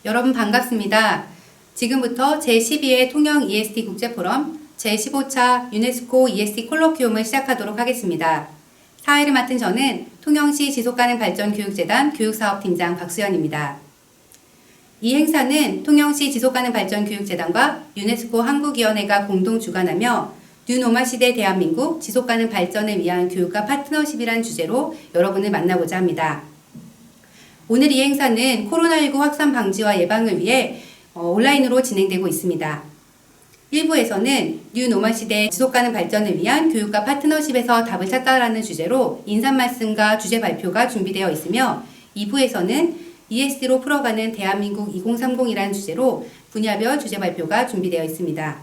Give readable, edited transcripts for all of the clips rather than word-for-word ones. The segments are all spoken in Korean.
여러분 반갑습니다. 지금부터 제12회 통영 ESD 국제포럼 제15차 유네스코 ESD 콜로퀴움을 시작하도록 하겠습니다. 사회를 맡은 저는 통영시 지속가능발전교육재단 교육사업팀장 박수연입니다. 이 행사는 통영시 지속가능발전교육재단과 유네스코 한국위원회가 공동 주관하며 뉴노멀 시대 대한민국 지속가능 발전을 위한 교육과 파트너십이란 주제로 여러분을 만나고자 합니다. 오늘 이 행사는 코로나19 확산 방지와 예방을 위해 온라인으로 진행되고 있습니다. 1부에서는 뉴노멀 시대 지속가능 발전을 위한 교육과 파트너십에서 답을 찾다라는 주제로 인사 말씀과 주제 발표가 준비되어 있으며 2부에서는 ESD로 풀어가는 대한민국 2030이라는 주제로 분야별 주제 발표가 준비되어 있습니다.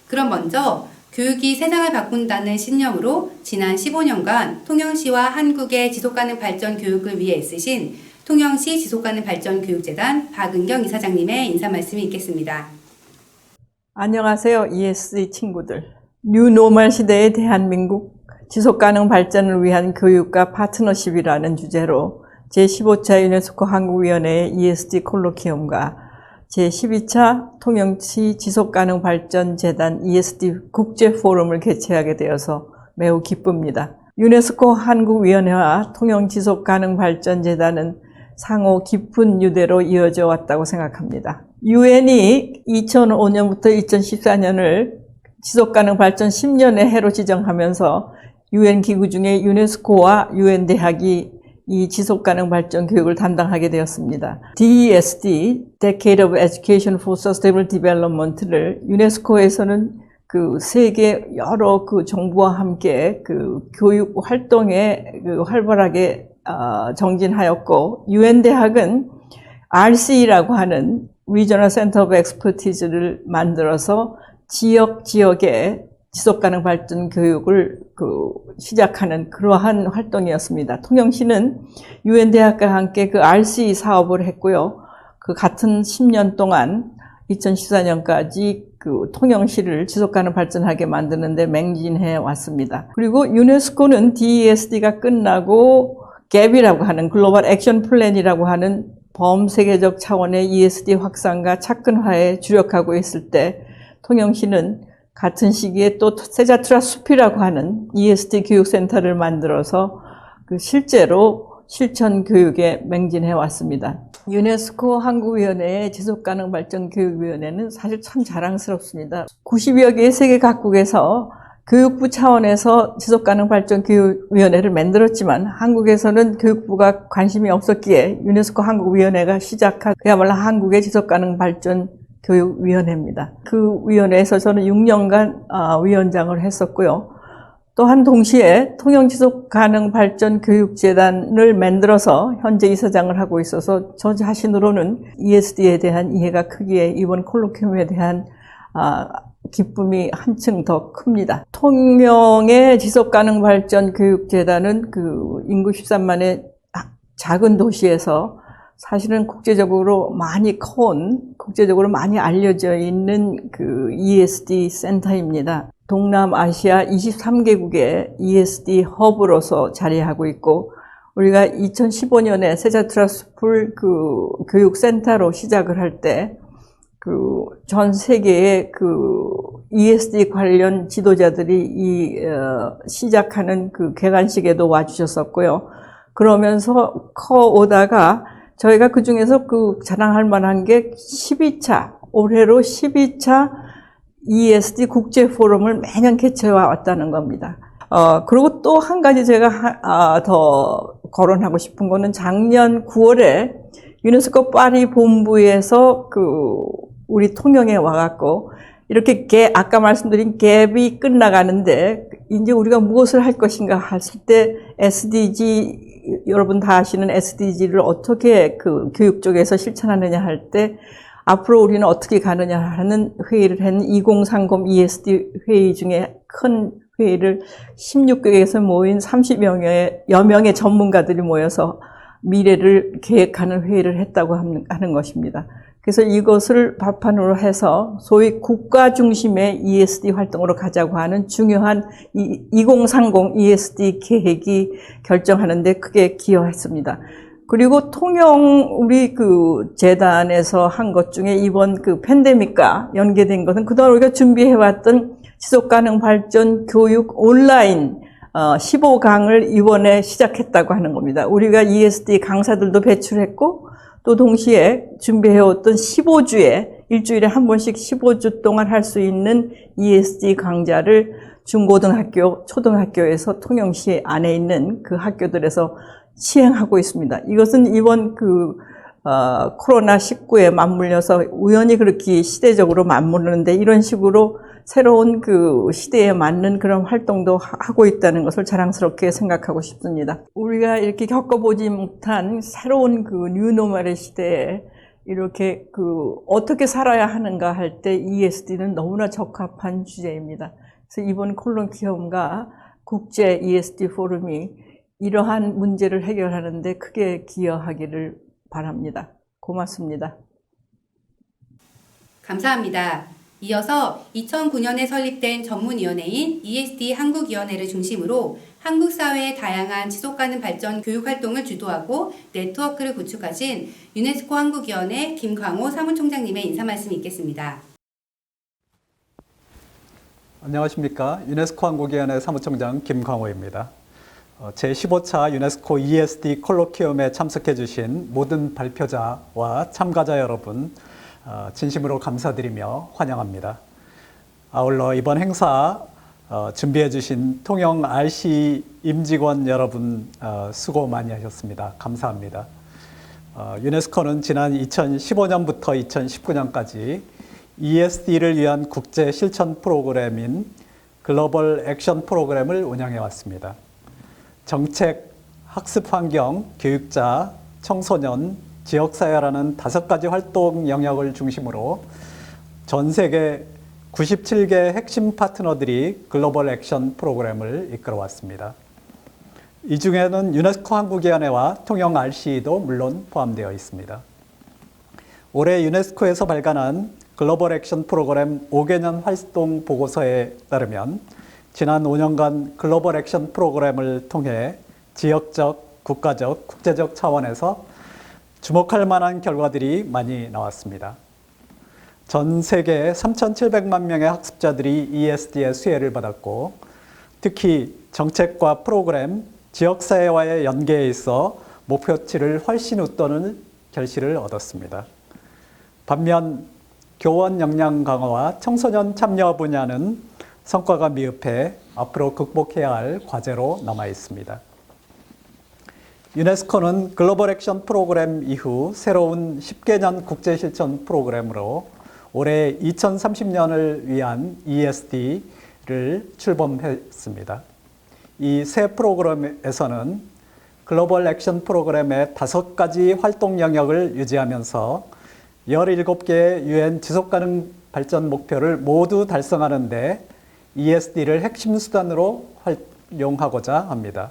그럼 먼저 교육이 세상을 바꾼다는 신념으로 지난 15년간 통영시와 한국의 지속가능 발전 교육을 위해 애쓰신 통영시 지속가능발전교육재단 박은경 이사장님의 인사 말씀이 있겠습니다. 안녕하세요, ESD 친구들. 뉴노멀 시대의 대한민국 지속가능 발전을 위한 교육과 파트너십이라는 주제로 제15차 유네스코 한국위원회의 ESD 콜로퀴움과 제12차 통영시 지속가능발전재단 ESD 국제포럼을 개최하게 되어서 매우 기쁩니다. 유네스코 한국위원회와 통영지속가능발전재단은 상호 깊은 유대로 이어져 왔다고 생각합니다. 유엔이 2005년부터 2014년을 지속가능 발전 10년의 해로 지정하면서 유엔 기구 중에 유네스코와 유엔 대학이 이 지속가능 발전 교육을 담당하게 되었습니다. DESD, Decade of Education for Sustainable Development를 유네스코에서는 그 세계 여러 그 정부와 함께 그 교육 활동에 활발하게 정진하였고, 유엔 대학은 RC라고 하는 Regional Center of Expertise를 만들어서 지역에 지속가능 발전 교육을 시작하는 그러한 활동이었습니다. 통영시는 유엔 대학과 함께 그 RC 사업을 했고요. 그 같은 10년 동안 2014년까지 그 통영시를 지속가능 발전하게 만드는데 맹진해 왔습니다. 그리고 유네스코는 DESD가 끝나고 갭이라고 하는 글로벌 액션 플랜이라고 하는 범세계적 차원의 ESD 확산과 착근화에 주력하고 있을 때 통영시는 같은 시기에 또 세자투라 숲이라고 하는 ESD 교육센터를 만들어서 그 실제로 실천 교육에 맹진해 왔습니다. 유네스코 한국위원회의 지속가능발전교육위원회는 사실 참 자랑스럽습니다. 90여 개의 세계 각국에서 교육부 차원에서 지속가능발전교육위원회를 만들었지만 한국에서는 교육부가 관심이 없었기에 유네스코 한국위원회가 시작한 그야말로 한국의 지속가능발전교육위원회입니다. 그 위원회에서 저는 6년간 위원장을 했었고요. 또한 동시에 통영지속가능발전교육재단을 만들어서 현재 이사장을 하고 있어서 저 자신으로는 ESD에 대한 이해가 크기에 이번 콜로퀴움에 대한 기쁨이 한층 더 큽니다. 통영의 지속가능발전교육재단은 그 인구 13만의 작은 도시에서 사실은 국제적으로 많이 국제적으로 많이 알려져 있는 그 ESD 센터입니다. 동남아시아 23개국의 ESD 허브로서 자리하고 있고, 우리가 2015년에 세자투라 숲을 그 교육센터로 시작을 할 때 전 세계의 그 ESD 관련 지도자들이 시작하는 그 개관식에도 와주셨었고요. 그러면서 커오다가 저희가 그 중에서 그 자랑할 만한 게 올해로 12차 ESD 국제포럼을 매년 개최해 왔다는 겁니다. 그리고 또 한 가지 제가 더 거론하고 싶은 거는 작년 9월에 유네스코 파리 본부에서 우리 통영에 와갖고 이렇게 아까 말씀드린 갭이 끝나가는데 이제 우리가 무엇을 할 것인가 했을 때 SDG, 여러분 다 아시는 SDG를 어떻게 그 교육 쪽에서 실천하느냐 할 때 앞으로 우리는 어떻게 가느냐 하는 회의를 한 2030 ESD 회의 중에 큰 회의를 16개국에서 모인 30여 명의 전문가들이 모여서 미래를 계획하는 회의를 했다고 하는 것입니다. 그래서 이것을 바탕으로 해서 소위 국가 중심의 ESD 활동으로 가자고 하는 중요한 2030 ESD 계획이 결정하는 데 크게 기여했습니다. 그리고 우리 그 재단에서 한 것 중에 이번 그 팬데믹과 연계된 것은 그동안 우리가 준비해왔던 지속가능 발전 교육 온라인 15강을 이번에 시작했다고 하는 겁니다. 우리가 ESD 강사들도 배출했고 또 동시에 준비해왔던 15주에 일주일에 한 번씩 15주 동안 할 수 있는 ESD 강좌를 중고등학교, 초등학교에서 통영시 안에 있는 그 학교들에서 시행하고 있습니다. 이것은 이번 코로나19에 맞물려서 우연히 그렇게 시대적으로 맞물리는데 이런 식으로 새로운 그 시대에 맞는 그런 활동도 하고 있다는 것을 자랑스럽게 생각하고 싶습니다. 우리가 이렇게 겪어보지 못한 새로운 그 뉴노멀의 시대에 이렇게 어떻게 살아야 하는가 할 때 ESD는 너무나 적합한 주제입니다. 그래서 이번 콜로퀴움과 국제 ESD 포럼이 이러한 문제를 해결하는 데 크게 기여하기를 바랍니다. 고맙습니다. 감사합니다. 이어서 2009년에 설립된 전문위원회인 ESD 한국위원회를 중심으로 한국 사회의 다양한 지속가능 발전 교육활동을 주도하고 네트워크를 구축하신 유네스코 한국위원회 김광호 사무총장님의 인사 말씀이 있겠습니다. 안녕하십니까. 유네스코 한국위원회 사무총장 김광호입니다. 제15차 유네스코 ESD 콜로퀴움에 참석해 주신 모든 발표자와 참가자 여러분 진심으로 감사드리며 환영합니다. 아울러 이번 행사 준비해 주신 통영 RC 임직원 여러분 수고 많이 하셨습니다. 감사합니다. 유네스코는 지난 2015년부터 2019년까지 ESD를 위한 국제 실천 프로그램인 글로벌 액션 프로그램을 운영해 왔습니다. 정책, 학습 환경, 교육자, 청소년, 지역사회라는 5가지 활동 영역을 중심으로 전 세계 97개 핵심 파트너들이 글로벌 액션 프로그램을 이끌어 왔습니다. 이 중에는 유네스코 한국위원회와 통영 RCE도 물론 포함되어 있습니다. 올해 유네스코에서 발간한 글로벌 액션 프로그램 5개년 활동 보고서에 따르면 지난 5년간 글로벌 액션 프로그램을 통해 지역적, 국가적, 국제적 차원에서 주목할 만한 결과들이 많이 나왔습니다. 전 세계 3,700만 명의 학습자들이 ESD의 수혜를 받았고 특히 정책과 프로그램, 지역사회와의 연계에 있어 목표치를 훨씬 웃도는 결실을 얻었습니다. 반면 교원 역량 강화와 청소년 참여 분야는 성과가 미흡해 앞으로 극복해야 할 과제로 남아 있습니다. 유네스코는 글로벌 액션 프로그램 이후 새로운 10개년 국제 실천 프로그램으로 올해 2030년을 위한 ESD를 출범했습니다. 이 새 프로그램에서는 글로벌 액션 프로그램의 5가지 활동 영역을 유지하면서 17개의 UN 지속가능 발전 목표를 모두 달성하는 데 ESD를 핵심 수단으로 활용하고자 합니다.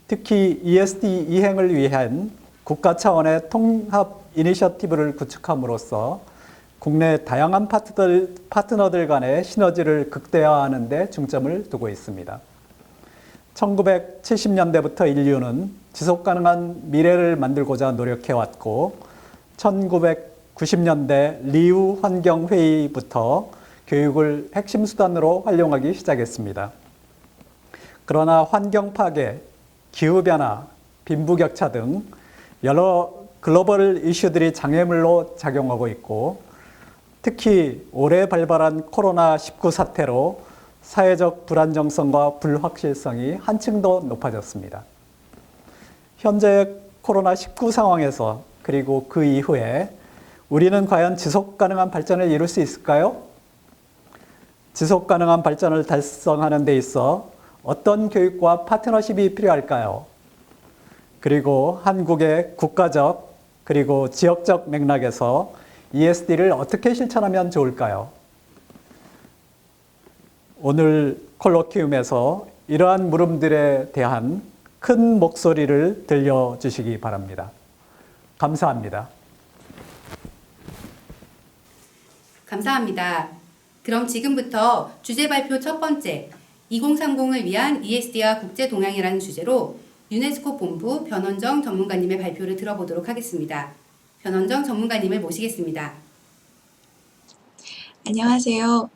특히 ESD 이행을 위한 국가 차원의 통합 이니셔티브를 구축함으로써 국내 다양한 파트너들 간의 시너지를 극대화하는 데 중점을 두고 있습니다. 1970년대부터 인류는 지속가능한 미래를 만들고자 노력해왔고 1990년대 리우 환경회의부터 교육을 핵심 수단으로 활용하기 시작했습니다. 그러나 환경 파괴, 기후변화, 빈부격차 등 여러 글로벌 이슈들이 장애물로 작용하고 있고 특히 올해 발발한 코로나19 사태로 사회적 불안정성과 불확실성이 한층 더 높아졌습니다. 현재 코로나19 상황에서 그리고 그 이후에 우리는 과연 지속가능한 발전을 이룰 수 있을까요? 지속가능한 발전을 달성하는 데 있어 어떤 교육과 파트너십이 필요할까요? 그리고 한국의 국가적 그리고 지역적 맥락에서 ESD를 어떻게 실천하면 좋을까요? 오늘 콜로퀴움에서 이러한 물음들에 대한 큰 목소리를 들려주시기 바랍니다. 감사합니다. 감사합니다. 그럼 지금부터 주제 발표 첫 번째, 2030을 위한 ESD와 국제 동향이라는 주제로 유네스코 본부 변원정 전문가님의 발표를 들어보도록 하겠습니다. 변원정 전문가님을 모시겠습니다. 안녕하세요.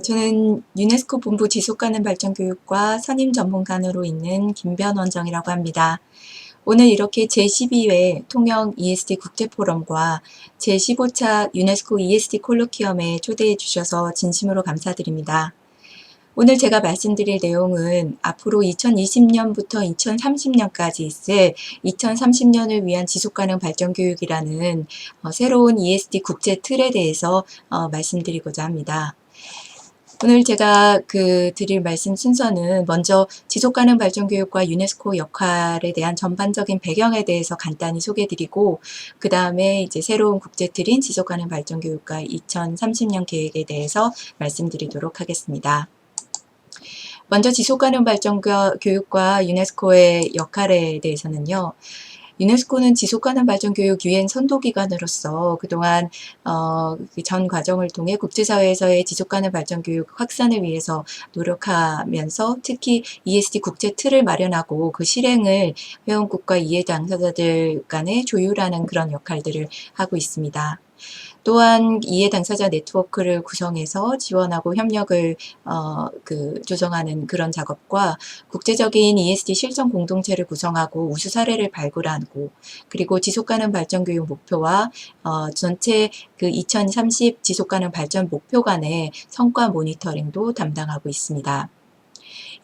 저는 유네스코 본부 지속가능 발전 교육과 선임 전문가로 있는 김변원정이라고 합니다. 오늘 이렇게 제12회 통영 ESD 국제포럼과 제15차 유네스코 ESD 콜로키엄에 초대해 주셔서 진심으로 감사드립니다. 오늘 제가 말씀드릴 내용은 앞으로 2020년부터 2030년까지 있을 2030년을 위한 지속가능 발전 교육이라는 새로운 ESD 국제 틀에 대해서 말씀드리고자 합니다. 오늘 제가 드릴 말씀 순서는 먼저 지속가능 발전 교육과 유네스코 역할에 대한 전반적인 배경에 대해서 간단히 소개드리고 그 다음에 이제 새로운 국제 틀인 지속가능 발전 교육과 2030년 계획에 대해서 말씀드리도록 하겠습니다. 먼저 지속가능 발전 교육과 유네스코의 역할에 대해서는요. 유네스코는 지속가능 발전 교육 유엔 선도기관으로서 그동안 전 과정을 통해 국제사회에서의 지속가능 발전 교육 확산을 위해서 노력하면서 특히 ESD 국제 틀을 마련하고 그 실행을 회원국과 이해 당사자들 간에 조율하는 그런 역할들을 하고 있습니다. 또한 이해 당사자 네트워크를 구성해서 지원하고 협력을 조정하는 그런 작업과 국제적인 ESD 실천 공동체를 구성하고 우수 사례를 발굴하고 그리고 지속가능 발전 교육 목표와 전체 2030 지속가능 발전 목표 간의 성과 모니터링도 담당하고 있습니다.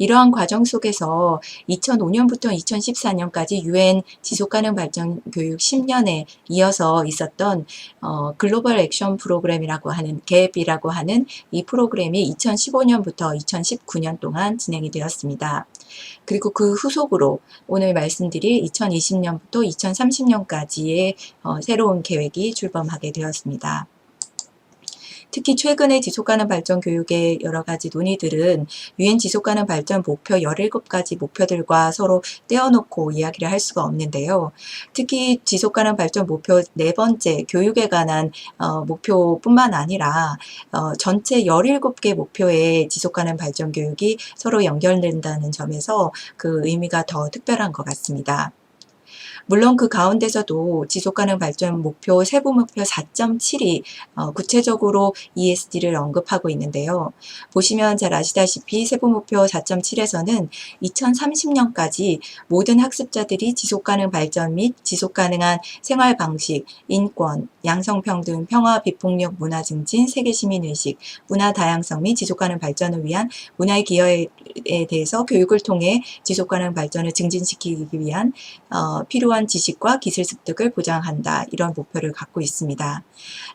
이러한 과정 속에서 2005년부터 2014년까지 유엔 지속가능 발전 교육 10년에 이어서 있었던 글로벌 액션 프로그램이라고 하는 갭이라고 하는 이 프로그램이 2015년부터 2019년 동안 진행이 되었습니다. 그리고 그 후속으로 오늘 말씀드릴 2020년부터 2030년까지의 새로운 계획이 출범하게 되었습니다. 특히 최근의 지속가능 발전 교육의 여러 가지 논의들은 유엔 지속가능 발전 목표 17가지 목표들과 서로 떼어놓고 이야기를 할 수가 없는데요. 특히 지속가능 발전 목표 4번째 교육에 관한 목표뿐만 아니라 전체 17개 목표의 지속가능 발전 교육이 서로 연결된다는 점에서 그 의미가 더 특별한 것 같습니다. 물론 그 가운데서도 지속가능 발전 목표 세부 목표 4.7이 구체적으로 ESD를 언급하고 있는데요. 보시면 잘 아시다시피 세부 목표 4.7에서는 2030년까지 모든 학습자들이 지속가능 발전 및 지속가능한 생활 방식, 인권, 양성평등, 평화, 비폭력, 문화 증진, 세계 시민의식, 문화 다양성 및 지속가능 발전을 위한 문화의 기여에 대해서 교육을 통해 지속가능 발전을 증진시키기 위한 필요한 지식과 기술 습득을 보장한다. 이런 목표를 갖고 있습니다.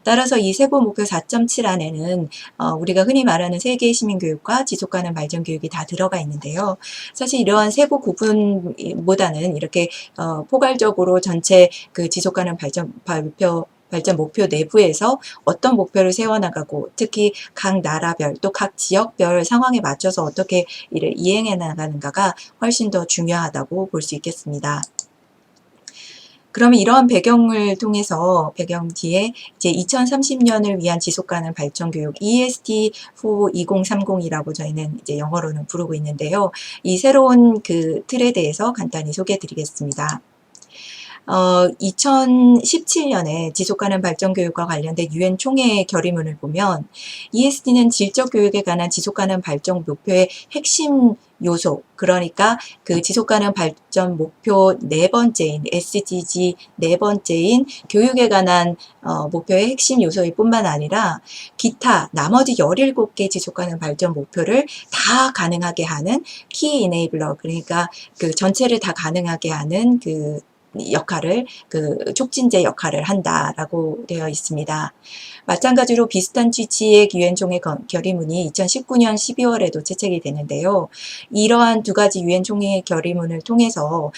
따라서 이 세부 목표 4.7 안에는 우리가 흔히 말하는 세계 시민교육과 지속가능 발전 교육이 다 들어가 있는데요. 사실 이러한 세부 구분보다는 이렇게 포괄적으로 전체 그 지속가능 발전 목표 내부에서 어떤 목표를 세워나가고 특히 각 나라별 또 각 지역별 상황에 맞춰서 어떻게 이를 이행해 나가는가가 훨씬 더 중요하다고 볼 수 있겠습니다. 그러면 이러한 배경을 통해서 배경 뒤에 이제 2030년을 위한 지속가능 발전 교육 ESD for 2030이라고 저희는 이제 영어로는 부르고 있는데요. 이 새로운 그 틀에 대해서 간단히 소개해 드리겠습니다. 2017년에 지속가능 발전 교육과 관련된 유엔 총회 결의문을 보면 ESD는 질적 교육에 관한 지속가능 발전 목표의 핵심 요소, 그러니까 그 지속가능 발전 목표 4번째인 SDG 4번째인 교육에 관한 목표의 핵심 요소일 뿐만 아니라 기타 나머지 17개 지속가능 발전 목표를 다 가능하게 하는 키 이네이블러, 그러니까 그 전체를 다 가능하게 하는 그 역할을 촉진제 역할을 한다라고 되어 있습니다. 마찬가지로 비슷한 취지의 유엔 총회 결의문이 2019년 12월에도 채택이 되는데요. 이러한 두 가지 유엔 총회 결의문을 통해서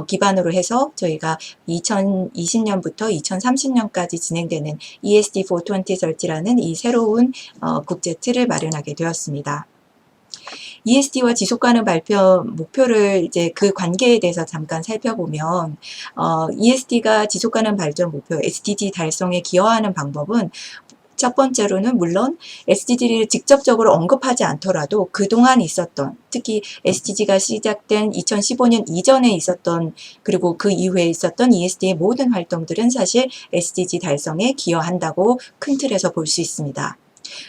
기반으로 해서 저희가 2020년부터 2030년까지 진행되는 ESD for 2030라는 이 새로운 국제 틀을 마련하게 되었습니다. ESD와 지속가능 발전 목표를 이제 그 관계에 대해서 잠깐 살펴보면 ESD가 지속가능 발전 목표 SDG 달성에 기여하는 방법은 첫 번째로는 물론 SDG를 직접적으로 언급하지 않더라도 그동안 있었던, 특히 SDG가 시작된 2015년 이전에 있었던, 그리고 그 이후에 있었던 ESD의 모든 활동들은 사실 SDG 달성에 기여한다고 큰 틀에서 볼 수 있습니다.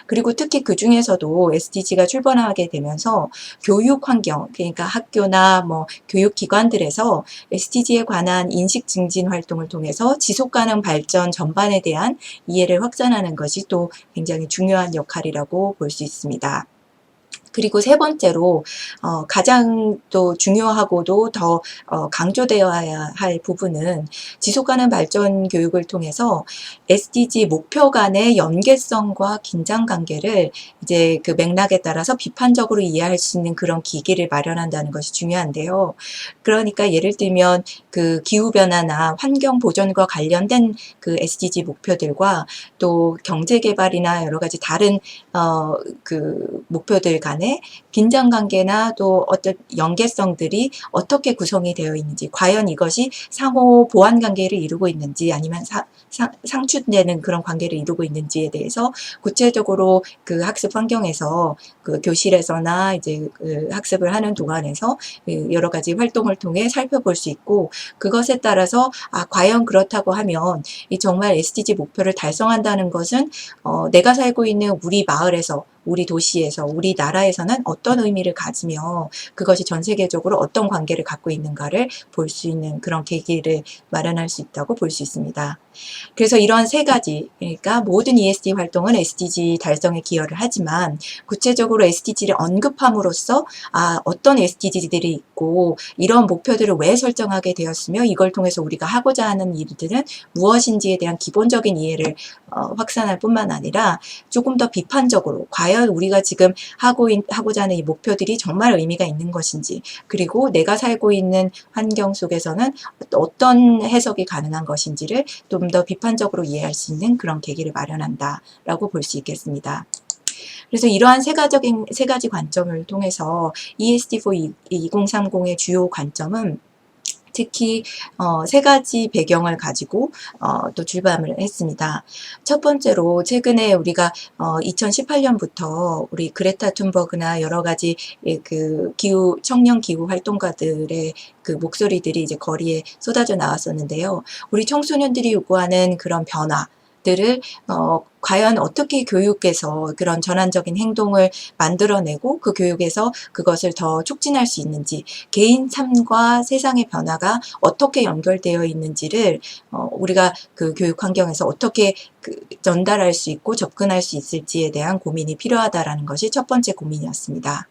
그리고 특히 그 중에서도 SDG가 출범하게 되면서 교육 환경, 그러니까 학교나 뭐 교육기관들에서 SDG에 관한 인식 증진 활동을 통해서 지속 가능 발전 전반에 대한 이해를 확산하는 것이 또 굉장히 중요한 역할이라고 볼 수 있습니다. 그리고 3번째로 가장 또 중요하고도 더 강조되어야 할 부분은 지속가능 발전 교육을 통해서 SDG 목표 간의 연계성과 긴장 관계를 이제 그 맥락에 따라서 비판적으로 이해할 수 있는 그런 기기를 마련한다는 것이 중요한데요. 그러니까 예를 들면 그 기후 변화나 환경 보존과 관련된 그 SDG 목표들과 또 경제 개발이나 여러 가지 다른 그 목표들 간의 긴장 관계나 또 어떤 연계성들이 어떻게 구성이 되어 있는지, 과연 이것이 상호 보완 관계를 이루고 있는지 아니면 상충되는 그런 관계를 이루고 있는지에 대해서 구체적으로 그 학습 환경에서 그 교실에서나 이제 그 학습을 하는 동안에서 여러 가지 활동을 통해 살펴볼 수 있고, 그것에 따라서 과연 그렇다고 하면 이 정말 SDG 목표를 달성한다는 것은 내가 살고 있는 우리 마을에서, 우리 도시에서, 우리나라에서는 어떤 의미를 가지며 그것이 전 세계적으로 어떤 관계를 갖고 있는가를 볼 수 있는 그런 계기를 마련할 수 있다고 볼 수 있습니다. 그래서 이러한 3가지, 그러니까 모든 ESD 활동은 SDG 달성에 기여를 하지만 구체적으로 SDG를 언급함으로써 어떤 SDG들이 있고 이런 목표들을 왜 설정하게 되었으며 이걸 통해서 우리가 하고자 하는 일들은 무엇인지에 대한 기본적인 이해를 확산할 뿐만 아니라 조금 더 비판적으로 과연 우리가 지금 하고자 하는 이 목표들이 정말 의미가 있는 것인지, 그리고 내가 살고 있는 환경 속에서는 어떤 해석이 가능한 것인지를 좀 더 비판적으로 이해할 수 있는 그런 계기를 마련한다라고 볼 수 있겠습니다. 그래서 이러한 세 가지 관점을 통해서 ESD4 2030의 주요 관점은 특히 3가지 배경을 가지고 또 출범을 했습니다. 첫 번째로 최근에 우리가 2018년부터 우리 그레타 툰버그나 여러 가지 그 청년 기후 활동가들의 그 목소리들이 이제 거리에 쏟아져 나왔었는데요. 우리 청소년들이 요구하는 그런 변화들을 과연 어떻게 교육에서 그런 전환적인 행동을 만들어내고 그 교육에서 그것을 더 촉진할 수 있는지, 개인 삶과 세상의 변화가 어떻게 연결되어 있는지를 우리가 그 교육 환경에서 어떻게 전달할 수 있고 접근할 수 있을지에 대한 고민이 필요하다라는 것이 첫 번째 고민이었습니다.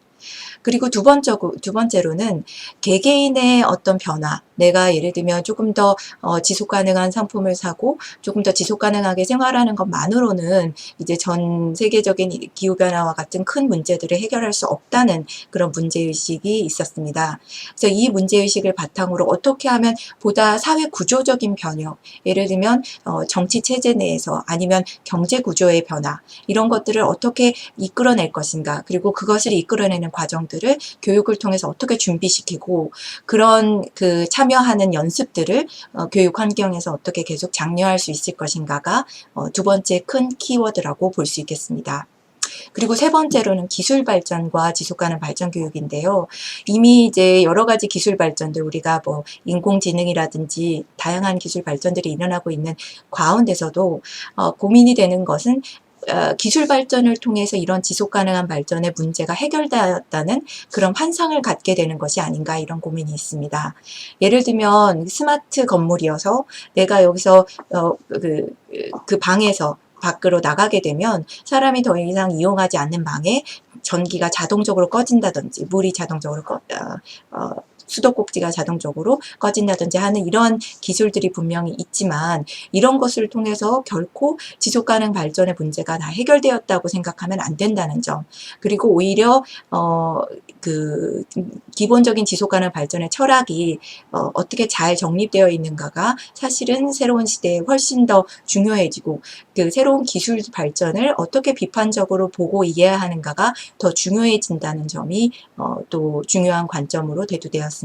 그리고 두 번째로는 개개인의 어떤 변화, 내가 예를 들면 조금 더 지속 가능한 상품을 사고 조금 더 지속 가능하게 생활하는 것만으로는 이제 전 세계적인 기후 변화와 같은 큰 문제들을 해결할 수 없다는 그런 문제의식이 있었습니다. 그래서 이 문제의식을 바탕으로 어떻게 하면 보다 사회 구조적인 변형, 예를 들면 정치 체제 내에서 아니면 경제 구조의 변화, 이런 것들을 어떻게 이끌어낼 것인가, 그리고 그것을 이끌어내는 과정들을 교육을 통해서 어떻게 준비시키고 그런 그 참여하는 연습들을 교육 환경에서 어떻게 계속 장려할 수 있을 것인가가 두 번째 큰 키워드라고 볼 수 있겠습니다. 그리고 3번째로는 기술 발전과 지속 가능 발전 교육인데요. 이미 이제 여러 가지 기술 발전들, 우리가 뭐 인공지능이라든지 다양한 기술 발전들이 일어나고 있는 가운데서도 고민이 되는 것은 기술 발전을 통해서 이런 지속 가능한 발전의 문제가 해결되었다는 그런 환상을 갖게 되는 것이 아닌가, 이런 고민이 있습니다. 예를 들면 스마트 건물이어서 내가 여기서 그 방에서 밖으로 나가게 되면 사람이 더 이상 이용하지 않는 방에 전기가 자동적으로 꺼진다든지 물이 자동적으로 수도꼭지가 자동적으로 꺼진다든지 하는 이런 기술들이 분명히 있지만 이런 것을 통해서 결코 지속가능 발전의 문제가 다 해결되었다고 생각하면 안 된다는 점, 그리고 오히려 그 기본적인 지속가능 발전의 철학이 어떻게 잘 정립되어 있는가가 사실은 새로운 시대에 훨씬 더 중요해지고 그 새로운 기술 발전을 어떻게 비판적으로 보고 이해하는가가 더 중요해진다는 점이 또 중요한 관점으로 대두되었습니다.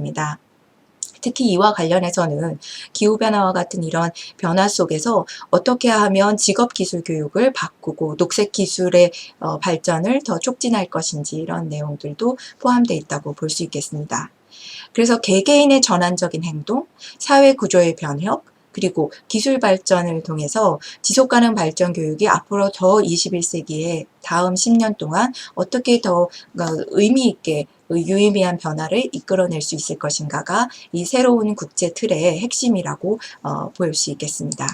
특히 이와 관련해서는 기후변화와 같은 이런 변화 속에서 어떻게 하면 직업기술 교육을 바꾸고 녹색기술의 발전을 더 촉진할 것인지 이런 내용들도 포함되어 있다고 볼 수 있겠습니다. 그래서 개개인의 전환적인 행동, 사회 구조의 변혁, 그리고 기술 발전을 통해서 지속가능 발전 교육이 앞으로 더 21세기에 다음 10년 동안 어떻게 더 의미 있게 유의미한 변화를 이끌어낼 수 있을 것인가가 이 새로운 국제 틀의 핵심이라고 볼 수 있겠습니다.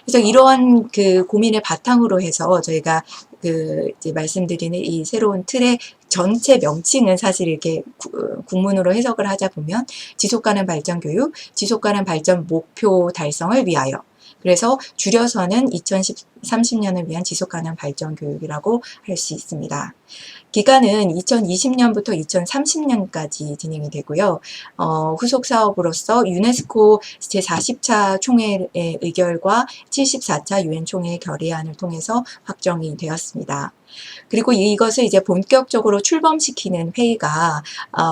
그래서 이러한 그 고민을 바탕으로 해서 저희가 이제 말씀드리는 이 새로운 틀의 전체 명칭은 사실 이렇게 국문으로 해석을 하자 보면 지속가능 발전 교육, 지속가능 발전 목표 달성을 위하여. 그래서 줄여서는 2030년을 위한 지속가능 발전 교육이라고 할 수 있습니다. 기간은 2020년부터 2030년까지 진행이 되고요. 후속 사업으로서 유네스코 제40차 총회의 의결과 74차 유엔 총회 결의안을 통해서 확정이 되었습니다. 그리고 이것을 이제 본격적으로 출범시키는 회의가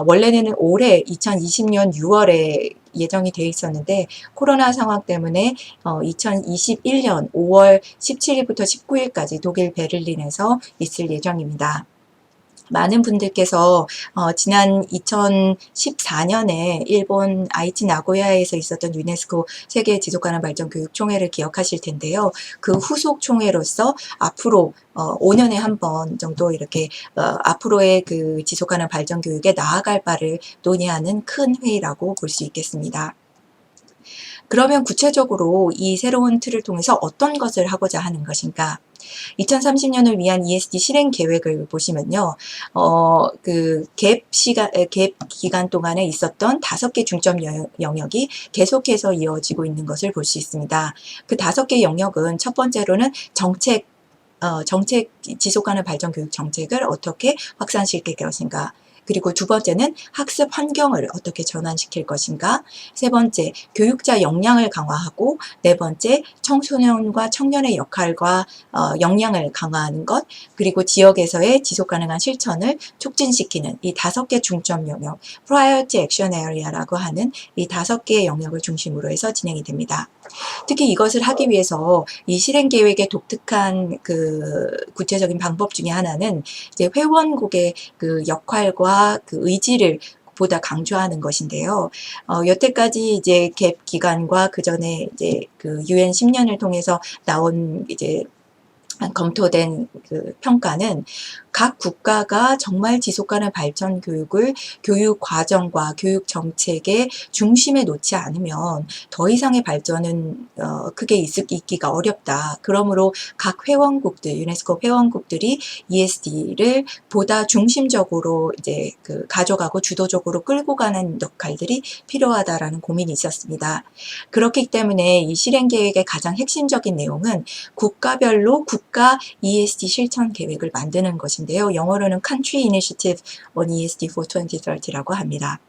원래는 올해 2020년 6월에 예정이 되어 있었는데 코로나 상황 때문에 2021년 5월 17일부터 19일까지 독일 베를린에서 있을 예정입니다. 많은 분들께서 지난 2014년에 일본 아이치 나고야에서 있었던 유네스코 세계 지속가능 발전 교육 총회를 기억하실 텐데요. 그 후속 총회로서 앞으로 5년에 한 번 정도 이렇게 앞으로의 그 지속가능 발전 교육에 나아갈 바를 논의하는 큰 회의라고 볼 수 있겠습니다. 그러면 구체적으로 이 새로운 틀을 통해서 어떤 것을 하고자 하는 것인가? 2030년을 위한 ESG 실행 계획을 보시면요, 갭 기간 동안에 있었던 5개 중점 영역이 계속해서 이어지고 있는 것을 볼 수 있습니다. 그 5개 영역은 첫 번째로는 정책, 지속가능 발전 교육 정책을 어떻게 확산시킬 것인가. 그리고 두 번째는 학습 환경을 어떻게 전환시킬 것인가. 세 번째, 교육자 역량을 강화하고, 네 번째, 청소년과 청년의 역할과 역량을 강화하는 것, 그리고 지역에서의 지속가능한 실천을 촉진시키는 이 5개 중점 영역, Priority Action Area라고 하는 이 5개의 영역을 중심으로 해서 진행이 됩니다. 특히 이것을 하기 위해서 이 실행 계획의 독특한 그 구체적인 방법 중에 하나는 이제 회원국의 그 역할과 그 의지를 보다 강조하는 것인데요. 여태까지 이제 갭 기간과 그 전에 이제 그 UN 10년을 통해서 나온 이제 검토된 그 평가는 각 국가가 정말 지속가능 발전 교육을 교육 과정과 교육 정책의 중심에 놓지 않으면 더 이상의 발전은 크게 있기가 어렵다. 그러므로 각 회원국들, 유네스코 회원국들이 ESD를 보다 중심적으로 이제 그 가져가고 주도적으로 끌고 가는 역할들이 필요하다라는 고민이 있었습니다. 그렇기 때문에 이 실행 계획의 가장 핵심적인 내용은 국가별로 국가 ESD 실천 계획을 만드는 것인데요. 영어로는 Country Initiative on ESD for 2030라고 합니다.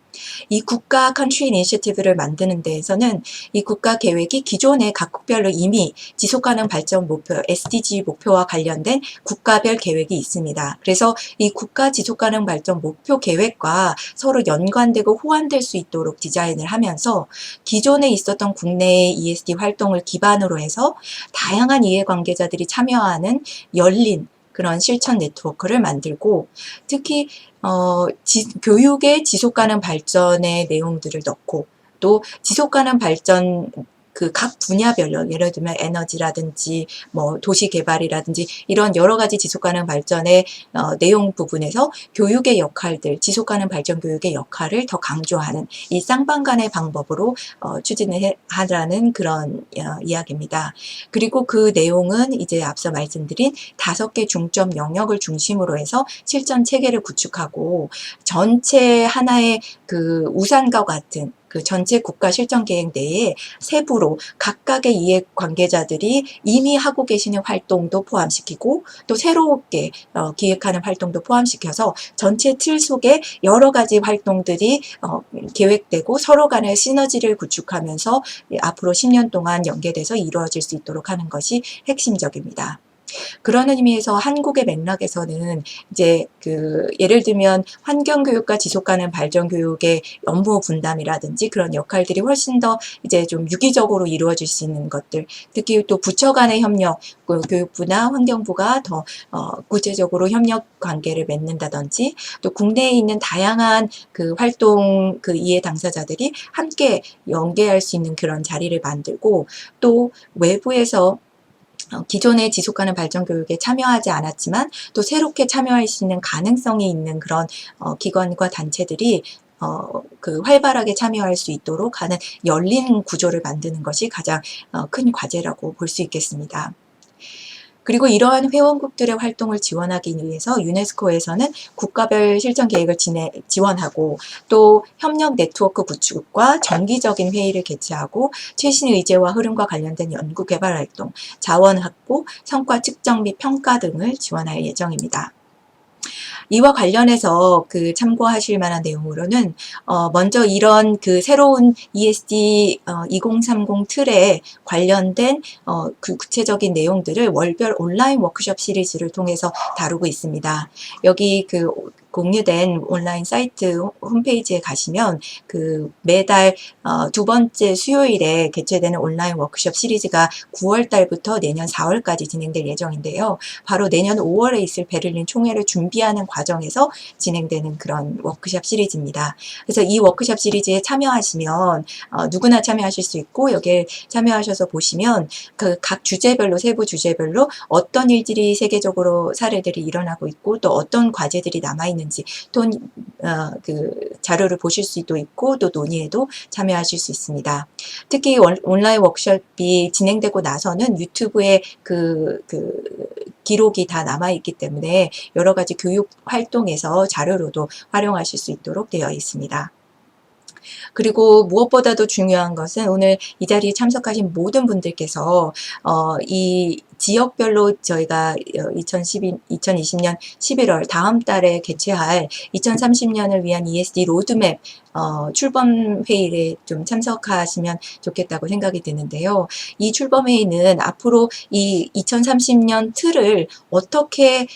이 국가 Country Initiative를 만드는 데에서는 이 국가 계획이 기존의 각국별로 이미 지속가능 발전 목표, SDG 목표와 관련된 국가별 계획이 있습니다. 그래서 이 국가 지속가능 발전 목표 계획과 서로 연관되고 호환될 수 있도록 디자인을 하면서 기존에 있었던 국내의 ESD 활동을 기반으로 해서 다양한 이해관계자들이 참여하는 열린 그런 실천 네트워크를 만들고 특히 교육의 지속가능 발전의 내용들을 넣고 또 지속가능 발전 그 각 분야별로 예를 들면 에너지라든지 뭐 도시 개발이라든지 이런 여러 가지 지속가능 발전의 내용 부분에서 교육의 역할들, 지속가능 발전 교육의 역할을 더 강조하는 이 쌍방간의 방법으로 추진을 하라는 그런 이야기입니다. 그리고 그 내용은 이제 앞서 말씀드린 5개 중점 영역을 중심으로 해서 실전 체계를 구축하고 전체 하나의 그 우산과 같은 그 전체 국가 실천 계획 내에 세부로 각각의 이해관계자들이 이미 하고 계시는 활동도 포함시키고 또 새롭게 기획하는 활동도 포함시켜서 전체 틀 속에 여러 가지 활동들이 계획되고 서로 간의 시너지를 구축하면서 앞으로 10년 동안 연계돼서 이루어질 수 있도록 하는 것이 핵심적입니다. 그런 의미에서 한국의 맥락에서는 이제 예를 들면 환경교육과 지속가능 발전교육의 업무 분담이라든지 그런 역할들이 훨씬 더 이제 좀 유기적으로 이루어질 수 있는 것들, 특히 또 부처 간의 협력, 교육부나 환경부가 더 구체적으로 협력 관계를 맺는다든지, 또 국내에 있는 다양한 활동 이해 당사자들이 함께 연계할 수 있는 그런 자리를 만들고, 또 외부에서 기존의 지속가능 발전 교육에 참여하지 않았지만 또 새롭게 참여할 수 있는 가능성이 있는 그런 기관과 단체들이 활발하게 참여할 수 있도록 하는 열린 구조를 만드는 것이 가장 큰 과제라고 볼 수 있겠습니다. 그리고 이러한 회원국들의 활동을 지원하기 위해서 유네스코에서는 국가별 실천 계획을 지원하고, 또 협력 네트워크 구축과 정기적인 회의를 개최하고, 최신 의제와 흐름과 관련된 연구 개발 활동, 자원 확보, 성과 측정 및 평가 등을 지원할 예정입니다. 이와 관련해서 참고하실 만한 내용으로는 먼저 이런 새로운 ESD 2030 틀에 관련된 구체적인 내용들을 월별 온라인 워크숍 시리즈를 통해서 다루고 있습니다. 여기 공유된 온라인 사이트 홈페이지에 가시면 매달 두 번째 수요일에 개최되는 온라인 워크숍 시리즈가 9월 달부터 내년 4월까지 진행될 예정인데요. 바로 내년 5월에 있을 베를린 총회를 준비하는 과정에서 진행되는 그런 워크숍 시리즈입니다. 그래서 이 워크숍 시리즈에 참여하시면 누구나 참여하실 수 있고, 여기에 참여하셔서 보시면 각 주제별로, 세부 주제별로 어떤 일들이 세계적으로 사례들이 일어나고 있고, 또 어떤 과제들이 남아있는 또 자료를 보실 수도 있고, 또 논의에도 참여하실 수 있습니다. 특히 온라인 워크숍이 진행되고 나서는 유튜브에 기록이 다 남아있기 때문에 여러 가지 교육 활동에서 자료로도 활용하실 수 있도록 되어 있습니다. 그리고 무엇보다도 중요한 것은 오늘 이 자리에 참석하신 모든 분들께서 이 지역별로 저희가 2020년 11월 다음 달에 개최할 2030년을 위한 ESD 로드맵 출범 회의에 좀 참석하시면 좋겠다고 생각이 드는데요. 이 출범 회의는 앞으로 이 2030년 틀을 어떻게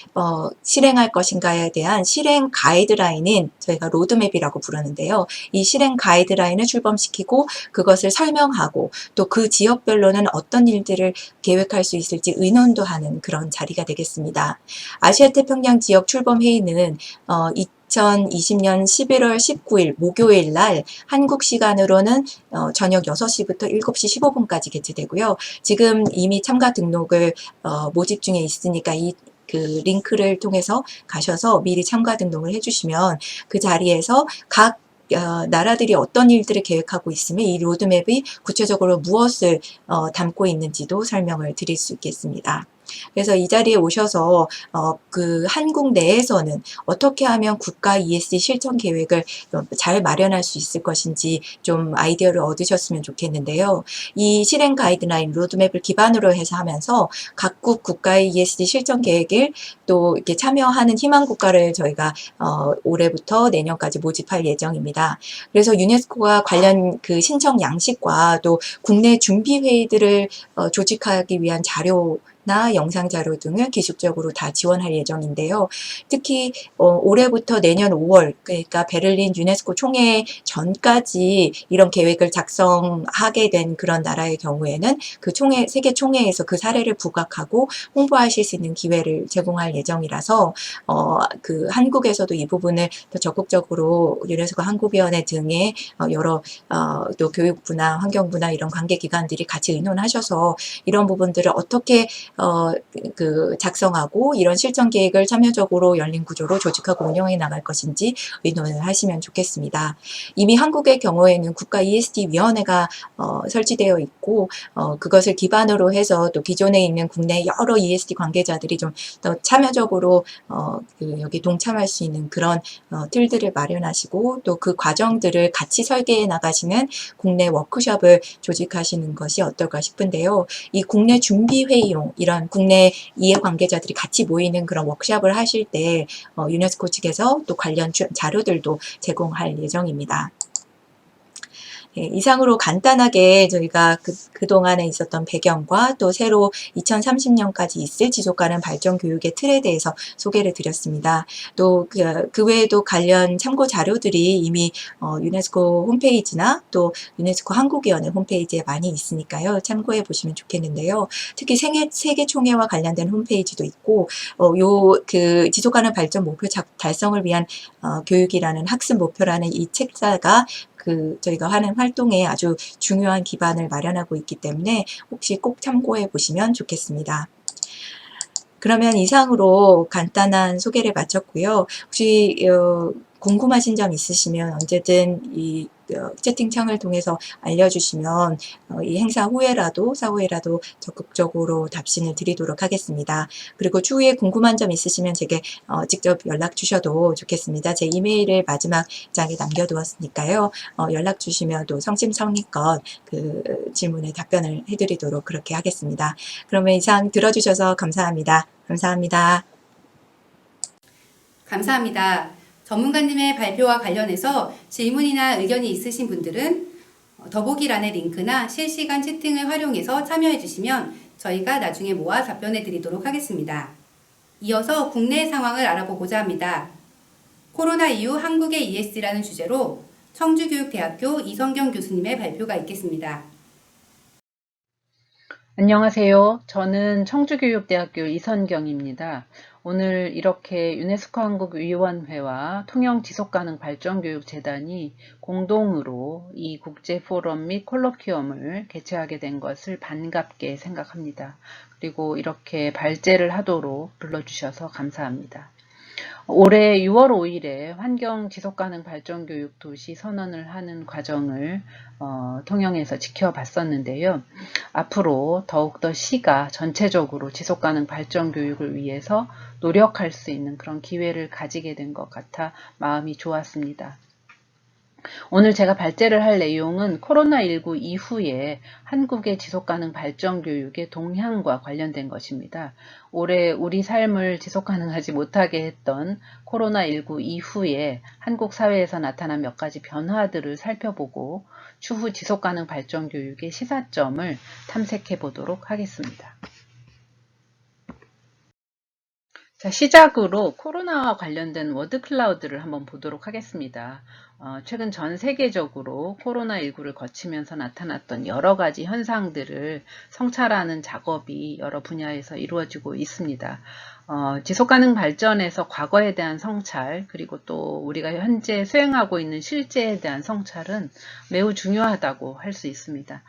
실행할 것인가에 대한 실행 가이드라인인 저희가 로드맵이라고 부르는데요. 이 실행 가이드라인을 출범시키고 그것을 설명하고, 또 그 지역별로는 어떤 일들을 계획할 수 있을지 의논도 하는 그런 자리가 되겠습니다. 아시아 태평양 지역 출범 회의는 2020년 11월 19일 목요일 날 한국 시간으로는 저녁 6시부터 7시 15분까지 개최되고요. 지금 이미 참가 등록을 모집 중에 있으니까 이 링크를 통해서 가셔서 미리 참가 등록을 해주시면 그 자리에서 각 나라들이 어떤 일들을 계획하고 있으면 이 로드맵이 구체적으로 무엇을 담고 있는지도 설명을 드릴 수 있겠습니다. 그래서 이 자리에 오셔서 한국 내에서는 어떻게 하면 국가 ESD 실천 계획을 잘 마련할 수 있을 것인지 좀 아이디어를 얻으셨으면 좋겠는데요. 이 실행 가이드라인 로드맵을 기반으로 해서 하면서 각국 국가의 ESD 실천 계획을 또 이렇게 참여하는 희망 국가를 저희가 올해부터 내년까지 모집할 예정입니다. 그래서 유네스코가 관련 신청 양식과 또 국내 준비 회의들을 조직하기 위한 자료나 영상 자료 등을 기술적으로 다 지원할 예정인데요. 특히 올해부터 내년 5월, 그러니까 베를린 유네스코 총회 전까지 이런 계획을 작성하게 된 그런 나라의 경우에는 세계 총회에서 그 사례를 부각하고 홍보하실 수 있는 기회를 제공할 예정이라서 한국에서도 이 부분을 더 적극적으로 유네스코 한국위원회 등의 여러 또 교육부나 환경부나 이런 관계기관들이 같이 의논하셔서 이런 부분들을 어떻게 작성하고 이런 실천 계획을 참여적으로 열린 구조로 조직하고 운영해 나갈 것인지 의논을 하시면 좋겠습니다. 이미 한국의 경우에는 국가 ESD 위원회가 설치되어 있고 그것을 기반으로 해서 또 기존에 있는 국내 여러 ESD 관계자들이 좀 더 참여적으로 여기 동참할 수 있는 그런 틀들을 마련하시고, 또 그 과정들을 같이 설계해 나가시는 국내 워크숍을 조직하시는 것이 어떨까 싶은데요. 이 국내 준비 회의용 이런 국내 이해관계자들이 같이 모이는 그런 워크숍을 하실 때 유네스코 측에서 또 관련 자료들도 제공할 예정입니다. 예, 이상으로 간단하게 저희가 그동안에 있었던 배경과 또 새로 2030년까지 있을 지속가능 발전 교육의 틀에 대해서 소개를 드렸습니다. 또 그 외에도 관련 참고 자료들이 이미 유네스코 홈페이지나 또 유네스코 한국위원회 홈페이지에 많이 있으니까요. 참고해 보시면 좋겠는데요. 특히 세계 총회와 관련된 홈페이지도 있고 그 지속가능 발전 목표 달성을 위한 교육이라는 학습 목표라는 이 책자가 저희가 하는 활동에 아주 중요한 기반을 마련하고 있기 때문에 혹시 꼭 참고해 보시면 좋겠습니다. 그러면 이상으로 간단한 소개를 마쳤고요. 혹시 궁금하신 점 있으시면 언제든 이 채팅창을 통해서 알려주시면 이 행사 후에라도 사후에라도 적극적으로 답신을 드리도록 하겠습니다. 그리고 추후에 궁금한 점 있으시면 제게 직접 연락 주셔도 좋겠습니다. 제 이메일을 마지막 장에 남겨두었으니까요. 연락 주시면 또 성심성의껏 그 질문에 답변을 해드리도록 그렇게 하겠습니다. 그러면 이상 들어주셔서 감사합니다. 감사합니다. 감사합니다. 전문가님의 발표와 관련해서 질문이나 의견이 있으신 분들은 더보기란의 링크나 실시간 채팅을 활용해서 참여해 주시면 저희가 나중에 모아 답변해 드리도록 하겠습니다. 이어서 국내 상황을 알아보고자 합니다. 코로나 이후 한국의 ESD라는 주제로 청주교육대학교 이성경 교수님의 발표가 있겠습니다. 안녕하세요. 저는 청주교육대학교 이선경입니다. 오늘 이렇게 유네스코 한국위원회와 통영지속가능발전교육재단이 공동으로 이 국제포럼 및 콜로퀴엄을 개최하게 된 것을 반갑게 생각합니다. 그리고 이렇게 발제를 하도록 불러주셔서 감사합니다. 올해 6월 5일에 환경 지속가능 발전교육 도시 선언을 하는 과정을 통영에서 지켜봤었는데요. 앞으로 더욱더 시가 전체적으로 지속가능 발전교육을 위해서 노력할 수 있는 그런 기회를 가지게 된 것 같아 마음이 좋았습니다. 오늘 제가 발제를 할 내용은 코로나19 이후에 한국의 지속가능 발전교육의 동향과 관련된 것입니다. 올해 우리 삶을 지속가능하지 못하게 했던 코로나19 이후에 한국 사회에서 나타난 몇 가지 변화들을 살펴보고 추후 지속가능 발전교육의 시사점을 탐색해 보도록 하겠습니다. 자, 시작으로 코로나와 관련된 워드 클라우드를 한번 보도록 하겠습니다. 최근 전 세계적으로 코로나19를 거치면서 나타났던 여러 가지 현상들을 성찰하는 작업이 여러 분야에서 이루어지고 있습니다. 지속가능 발전에서 과거에 대한 성찰, 그리고 또 우리가 현재 수행하고 있는 실제에 대한 성찰은 매우 중요하다고 할 수 있습니다.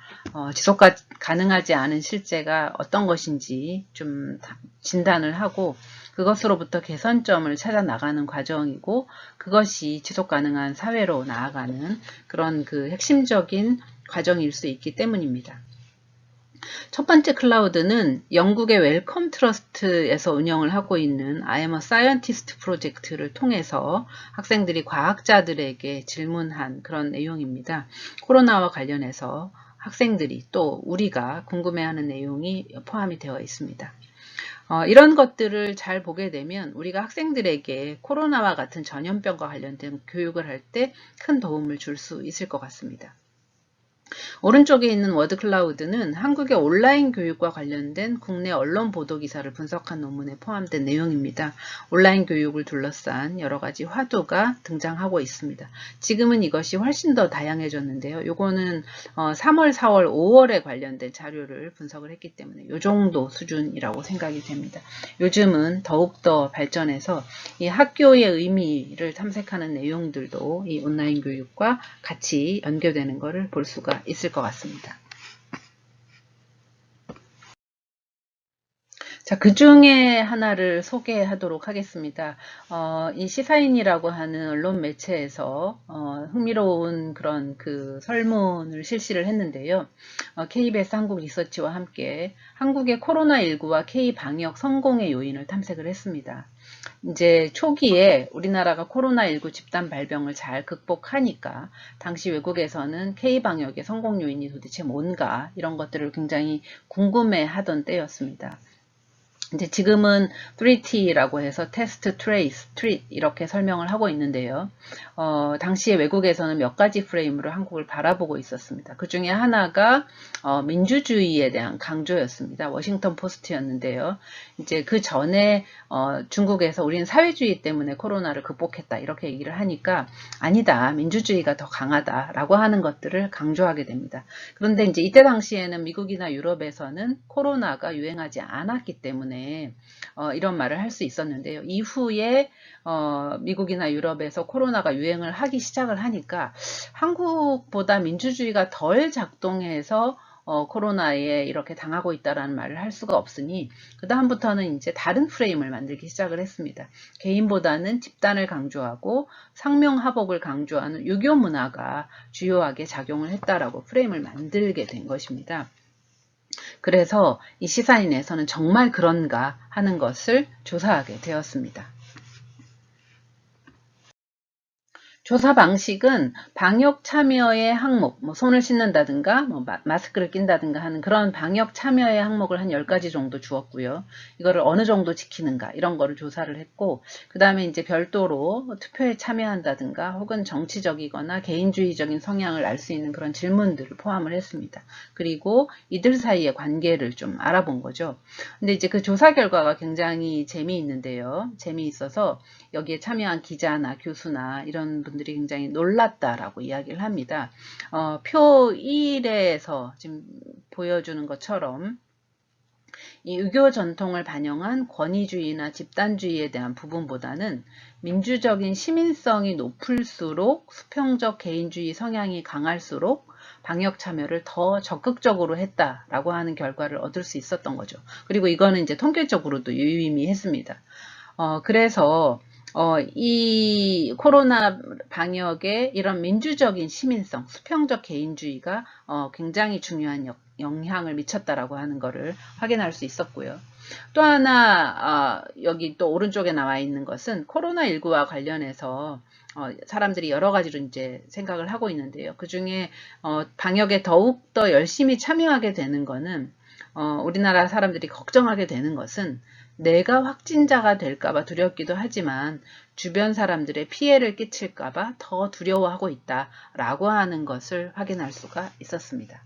지속 가능하지 않은 실제가 어떤 것인지 좀 진단을 하고 그것으로부터 개선점을 찾아 나가는 과정이고 그것이 지속 가능한 사회로 나아가는 그런 그 핵심적인 과정일 수 있기 때문입니다. 첫 번째 클라우드는 영국의 웰컴 트러스트에서 운영을 하고 있는 I am a scientist 프로젝트를 통해서 학생들이 과학자들에게 질문한 그런 내용입니다. 코로나와 관련해서 학생들이 또 우리가 궁금해하는 내용이 포함이 되어 있습니다. 이런 것들을 잘 보게 되면 우리가 학생들에게 코로나와 같은 전염병과 관련된 교육을 할 때 큰 도움을 줄 수 있을 것 같습니다. 오른쪽에 있는 워드 클라우드는 한국의 온라인 교육과 관련된 국내 언론 보도 기사를 분석한 논문에 포함된 내용입니다. 온라인 교육을 둘러싼 여러 가지 화두가 등장하고 있습니다. 지금은 이것이 훨씬 더 다양해졌는데요. 요거는 3월, 4월, 5월에 관련된 자료를 분석을 했기 때문에 이 정도 수준이라고 생각이 됩니다. 요즘은 더욱더 발전해서 이 학교의 의미를 탐색하는 내용들도 이 온라인 교육과 같이 연결되는 것을 볼 수가 있을 것 같습니다. 자, 그 중에 하나를 소개하도록 하겠습니다. 이 시사인이라고 하는 언론 매체에서 흥미로운 그런 그 설문을 실시를 했는데요. KBS 한국 리서치와 함께 한국의 코로나19와 K-방역 성공의 요인을 탐색을 했습니다. 이제 초기에 우리나라가 코로나19 집단 발병을 잘 극복하니까 당시 외국에서는 K-방역의 성공 요인이 도대체 뭔가 이런 것들을 굉장히 궁금해 하던 때였습니다. 이제 지금은 3T라고 해서 테스트, 트레이스, 트릿 이렇게 설명을 하고 있는데요. 당시에 외국에서는 몇 가지 프레임으로 한국을 바라보고 있었습니다. 그 중에 하나가 민주주의에 대한 강조였습니다. 워싱턴 포스트였는데요. 이제 그 전에 중국에서 우리는 사회주의 때문에 코로나를 극복했다 이렇게 얘기를 하니까 아니다, 민주주의가 더 강하다라고 하는 것들을 강조하게 됩니다. 그런데 이제 이때 당시에는 미국이나 유럽에서는 코로나가 유행하지 않았기 때문에 이런 말을 할 수 있었는데요. 이후에 미국이나 유럽에서 코로나가 유행을 하기 시작을 하니까 한국보다 민주주의가 덜 작동해서 코로나에 이렇게 당하고 있다라는 말을 할 수가 없으니 그 다음부터는 이제 다른 프레임을 만들기 시작을 했습니다. 개인보다는 집단을 강조하고 상명하복을 강조하는 유교 문화가 주요하게 작용을 했다라고 프레임을 만들게 된 것입니다. 그래서 이 시사인에서는 정말 그런가 하는 것을 조사하게 되었습니다. 조사 방식은 방역 참여의 항목, 손을 씻는다든가, 마스크를 낀다든가 하는 그런 방역 참여의 항목을 한 10가지 정도 주었고요. 이거를 어느 정도 지키는가, 이런 거를 조사를 했고, 그 다음에 이제 별도로 투표에 참여한다든가, 혹은 정치적이거나 개인주의적인 성향을 알 수 있는 그런 질문들을 포함을 했습니다. 그리고 이들 사이의 관계를 좀 알아본 거죠. 근데 이제 그 조사 결과가 굉장히 재미있는데요. 재미있어서 여기에 참여한 기자나 교수나 이런 분들이 굉장히 놀랐다라고 이야기를 합니다. 표 1에서 지금 보여주는 것처럼 이 유교 전통을 반영한 권위주의나 집단주의에 대한 부분보다는 민주적인 시민성이 높을수록 수평적 개인주의 성향이 강할수록 방역 참여를 더 적극적으로 했다라고 하는 결과를 얻을 수 있었던 거죠. 그리고 이거는 이제 통계적으로도 유의미했습니다. 그래서 이 코로나 방역의 이런 민주적인 시민성, 수평적 개인주의가 굉장히 중요한 영향을 미쳤다라고 하는 것을 확인할 수 있었고요. 또 하나 여기 또 오른쪽에 나와 있는 것은 코로나19와 관련해서 사람들이 여러 가지로 이제 생각을 하고 있는데요. 그 중에 방역에 더욱 더 열심히 참여하게 되는 거는 우리나라 사람들이 걱정하게 되는 것은 내가 확진자가 될까봐 두렵기도 하지만 주변 사람들의 피해를 끼칠까봐 더 두려워하고 있다라고 하는 것을 확인할 수가 있었습니다.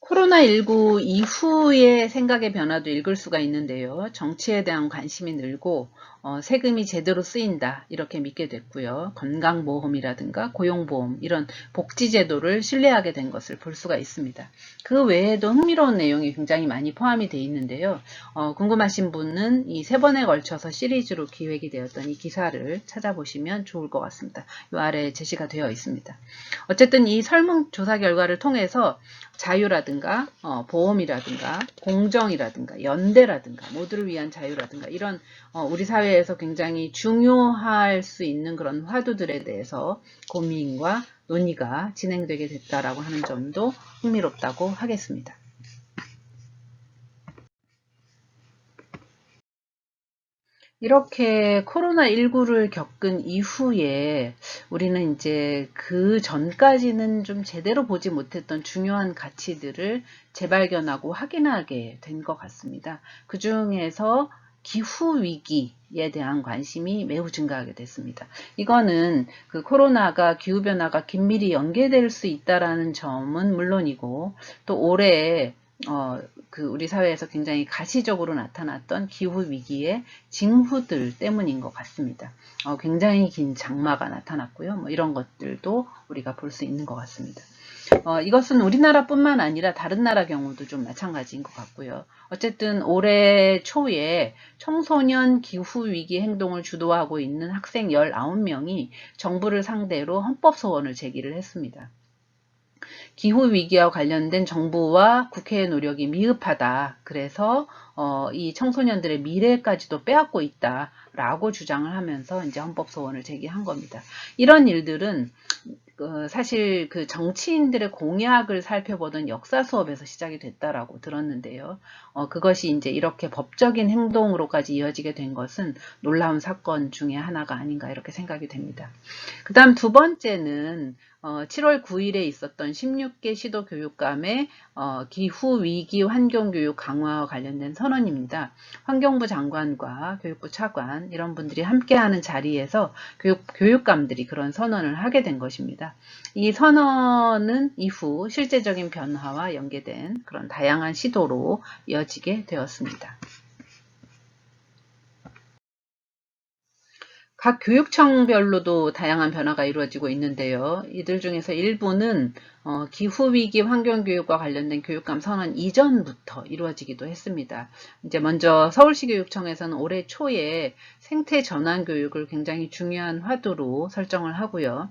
코로나19 이후의 생각의 변화도 읽을 수가 있는데요. 정치에 대한 관심이 늘고 세금이 제대로 쓰인다 이렇게 믿게 됐고요. 건강보험이라든가 고용보험 이런 복지제도를 신뢰하게 된 것을 볼 수가 있습니다. 그 외에도 흥미로운 내용이 굉장히 많이 포함이 되어 있는데요. 궁금하신 분은 이 3번에 걸쳐서 시리즈로 기획이 되었던 이 기사를 찾아보시면 좋을 것 같습니다. 이 아래에 제시가 되어 있습니다. 어쨌든 이 설문조사 결과를 통해서 자유라든가 보험이라든가 공정이라든가 연대라든가 모두를 위한 자유라든가 이런 우리 사회에서 굉장히 중요할 수 있는 그런 화두들에 대해서 고민과 논의가 진행되게 됐다라고 하는 점도 흥미롭다고 하겠습니다. 이렇게 코로나19를 겪은 이후에 우리는 이제 그 전까지는 좀 제대로 보지 못했던 중요한 가치들을 재발견하고 확인하게 된 것 같습니다. 그 중에서 기후위기에 대한 관심이 매우 증가하게 됐습니다. 이거는 그 코로나가 기후변화가 긴밀히 연계될 수 있다라는 점은 물론이고 또 올해 우리 사회에서 굉장히 가시적으로 나타났던 기후위기의 징후들 때문인 것 같습니다. 굉장히 긴 장마가 나타났고요. 이런 것들도 우리가 볼 수 있는 것 같습니다. 이것은 우리나라뿐만 아니라 다른 나라 경우도 좀 마찬가지인 것 같고요. 어쨌든 올해 초에 청소년 기후위기 행동을 주도하고 있는 학생 19명이 정부를 상대로 헌법소원을 제기를 했습니다. 기후위기와 관련된 정부와 국회의 노력이 미흡하다. 그래서 이 청소년들의 미래까지도 빼앗고 있다라고 주장을 하면서 이제 헌법소원을 제기한 겁니다. 이런 일들은 사실 그 정치인들의 공약을 살펴보던 역사 수업에서 시작이 됐다라고 들었는데요. 그것이 이제 이렇게 법적인 행동으로까지 이어지게 된 것은 놀라운 사건 중에 하나가 아닌가 이렇게 생각이 됩니다. 그 다음 두 번째는 7월 9일에 있었던 16개 시도 교육감의 기후 위기 환경 교육 강화와 관련된 선언입니다. 환경부 장관과 교육부 차관 이런 분들이 함께하는 자리에서 교육감들이 그런 선언을 하게 된 것입니다. 이 선언은 이후 실제적인 변화와 연계된 그런 다양한 시도로 이어지게 되었습니다. 각 교육청별로도 다양한 변화가 이루어지고 있는데요. 이들 중에서 일부는 기후위기 환경교육과 관련된 교육감 선언 이전부터 이루어지기도 했습니다. 이제 먼저 서울시 교육청에서는 올해 초에 생태 전환 교육을 굉장히 중요한 화두로 설정을 하고요.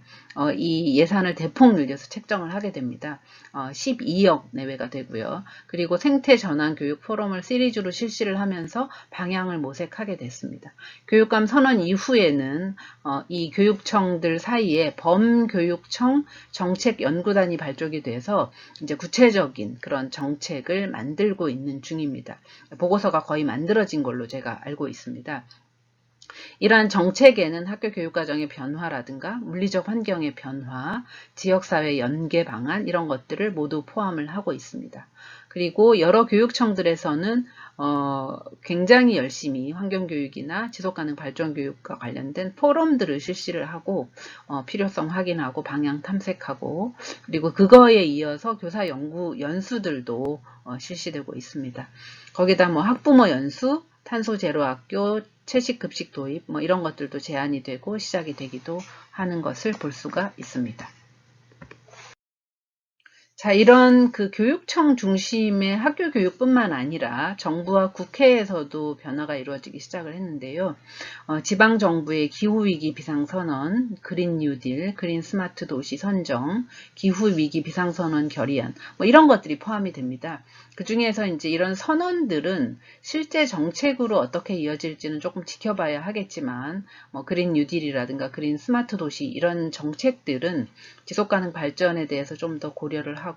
이 예산을 대폭 늘려서 책정을 하게 됩니다. 12억 내외가 되고요. 그리고 생태 전환 교육 포럼을 시리즈로 실시를 하면서 방향을 모색하게 됐습니다. 교육감 선언 이후에는 이 교육청들 사이에 범교육청 정책연구단이 발족이 돼서 이제 구체적인 그런 정책을 만들고 있는 중입니다. 보고서가 거의 만들어진 걸로 제가 알고 있습니다. 이러한 정책에는 학교 교육과정의 변화라든가 물리적 환경의 변화, 지역사회 연계 방안 이런 것들을 모두 포함을 하고 있습니다. 그리고 여러 교육청들에서는 굉장히 열심히 환경교육이나 지속가능 발전교육과 관련된 포럼들을 실시를 하고 필요성 확인하고 방향 탐색하고 그리고 그거에 이어서 교사 연수들도 실시되고 있습니다. 거기다 뭐 학부모 연수, 탄소 제로 학교, 채식 급식 도입 이런 것들도 제안이 되고 시작이 되기도 하는 것을 볼 수가 있습니다. 자, 이런 그 교육청 중심의 학교 교육뿐만 아니라 정부와 국회에서도 변화가 이루어지기 시작을 했는데요. 지방정부의 기후위기 비상선언, 그린 뉴딜, 그린 스마트 도시 선정, 기후위기 비상선언 결의안, 이런 것들이 포함이 됩니다. 그 중에서 이제 이런 선언들은 실제 정책으로 어떻게 이어질지는 조금 지켜봐야 하겠지만, 그린 뉴딜이라든가 그린 스마트 도시 이런 정책들은 지속가능 발전에 대해서 좀 더 고려를 하고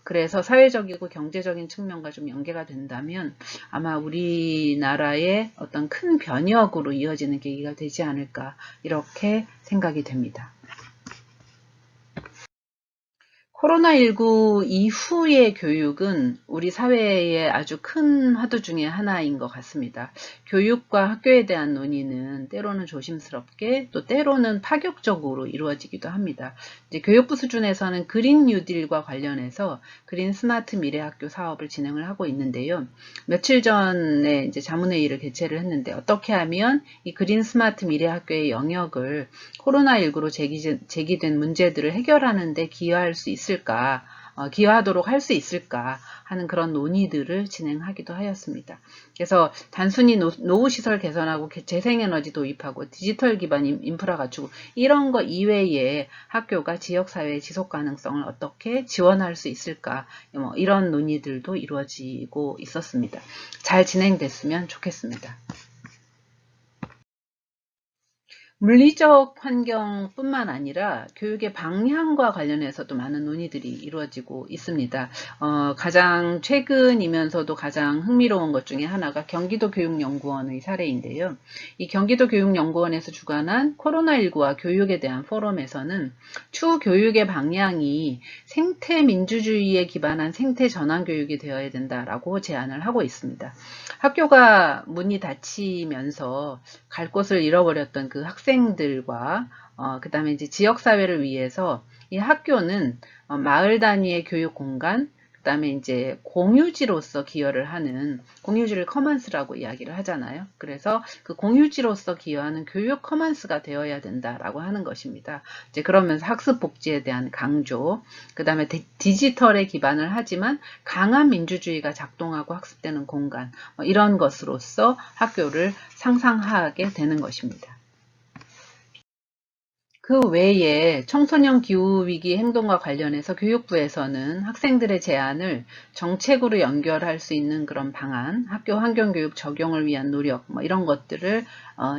그래서 사회적이고 경제적인 측면과 좀 연계가 된다면 아마 우리나라의 어떤 큰 변혁으로 이어지는 계기가 되지 않을까 이렇게 생각이 됩니다. 코로나19 이후의 교육은 우리 사회의 아주 큰 화두 중에 하나인 것 같습니다. 교육과 학교에 대한 논의는 때로는 조심스럽게 또 때로는 파격적으로 이루어지기도 합니다. 이제 교육부 수준에서는 그린 뉴딜과 관련해서 그린 스마트 미래학교 사업을 진행을 하고 있는데요. 며칠 전에 이제 자문회의를 개최를 했는데 어떻게 하면 이 그린 스마트 미래학교의 영역을 코로나19로 제기된 문제들을 해결하는 데 기여할 수 있을까, 기여하도록 할 수 있을까 하는 그런 논의들을 진행하기도 하였습니다. 그래서 단순히 노후시설 개선하고 재생에너지 도입하고 디지털 기반 인프라 갖추고 이런 거 이외에 학교가 지역사회의 지속가능성을 어떻게 지원할 수 있을까 이런 논의들도 이루어지고 있었습니다. 잘 진행됐으면 좋겠습니다. 물리적 환경뿐만 아니라 교육의 방향과 관련해서도 많은 논의들이 이루어지고 있습니다. 가장 최근이면서도 가장 흥미로운 것 중에 하나가 경기도교육연구원의 사례인데요. 이 경기도교육연구원에서 주관한 코로나19와 교육에 대한 포럼에서는 추후 교육의 방향이 생태민주주의에 기반한 생태전환교육이 되어야 된다라고 제안을 하고 있습니다. 학교가 문이 닫히면서 갈 곳을 잃어버렸던 그 학생들과 그 다음에 이제 지역사회를 위해서 이 학교는 마을 단위의 교육 공간, 그 다음에 이제 공유지로서 기여를 하는 공유지를 커먼스라고 이야기를 하잖아요. 그래서 그 공유지로서 기여하는 교육 커먼스가 되어야 된다라고 하는 것입니다. 이제 그러면서 학습 복지에 대한 강조, 그 다음에 디지털에 기반을 하지만 강한 민주주의가 작동하고 학습되는 공간, 이런 것으로서 학교를 상상하게 되는 것입니다. 그 외에 청소년 기후위기 행동과 관련해서 교육부에서는 학생들의 제안을 정책으로 연결할 수 있는 그런 방안, 학교 환경교육 적용을 위한 노력, 이런 것들을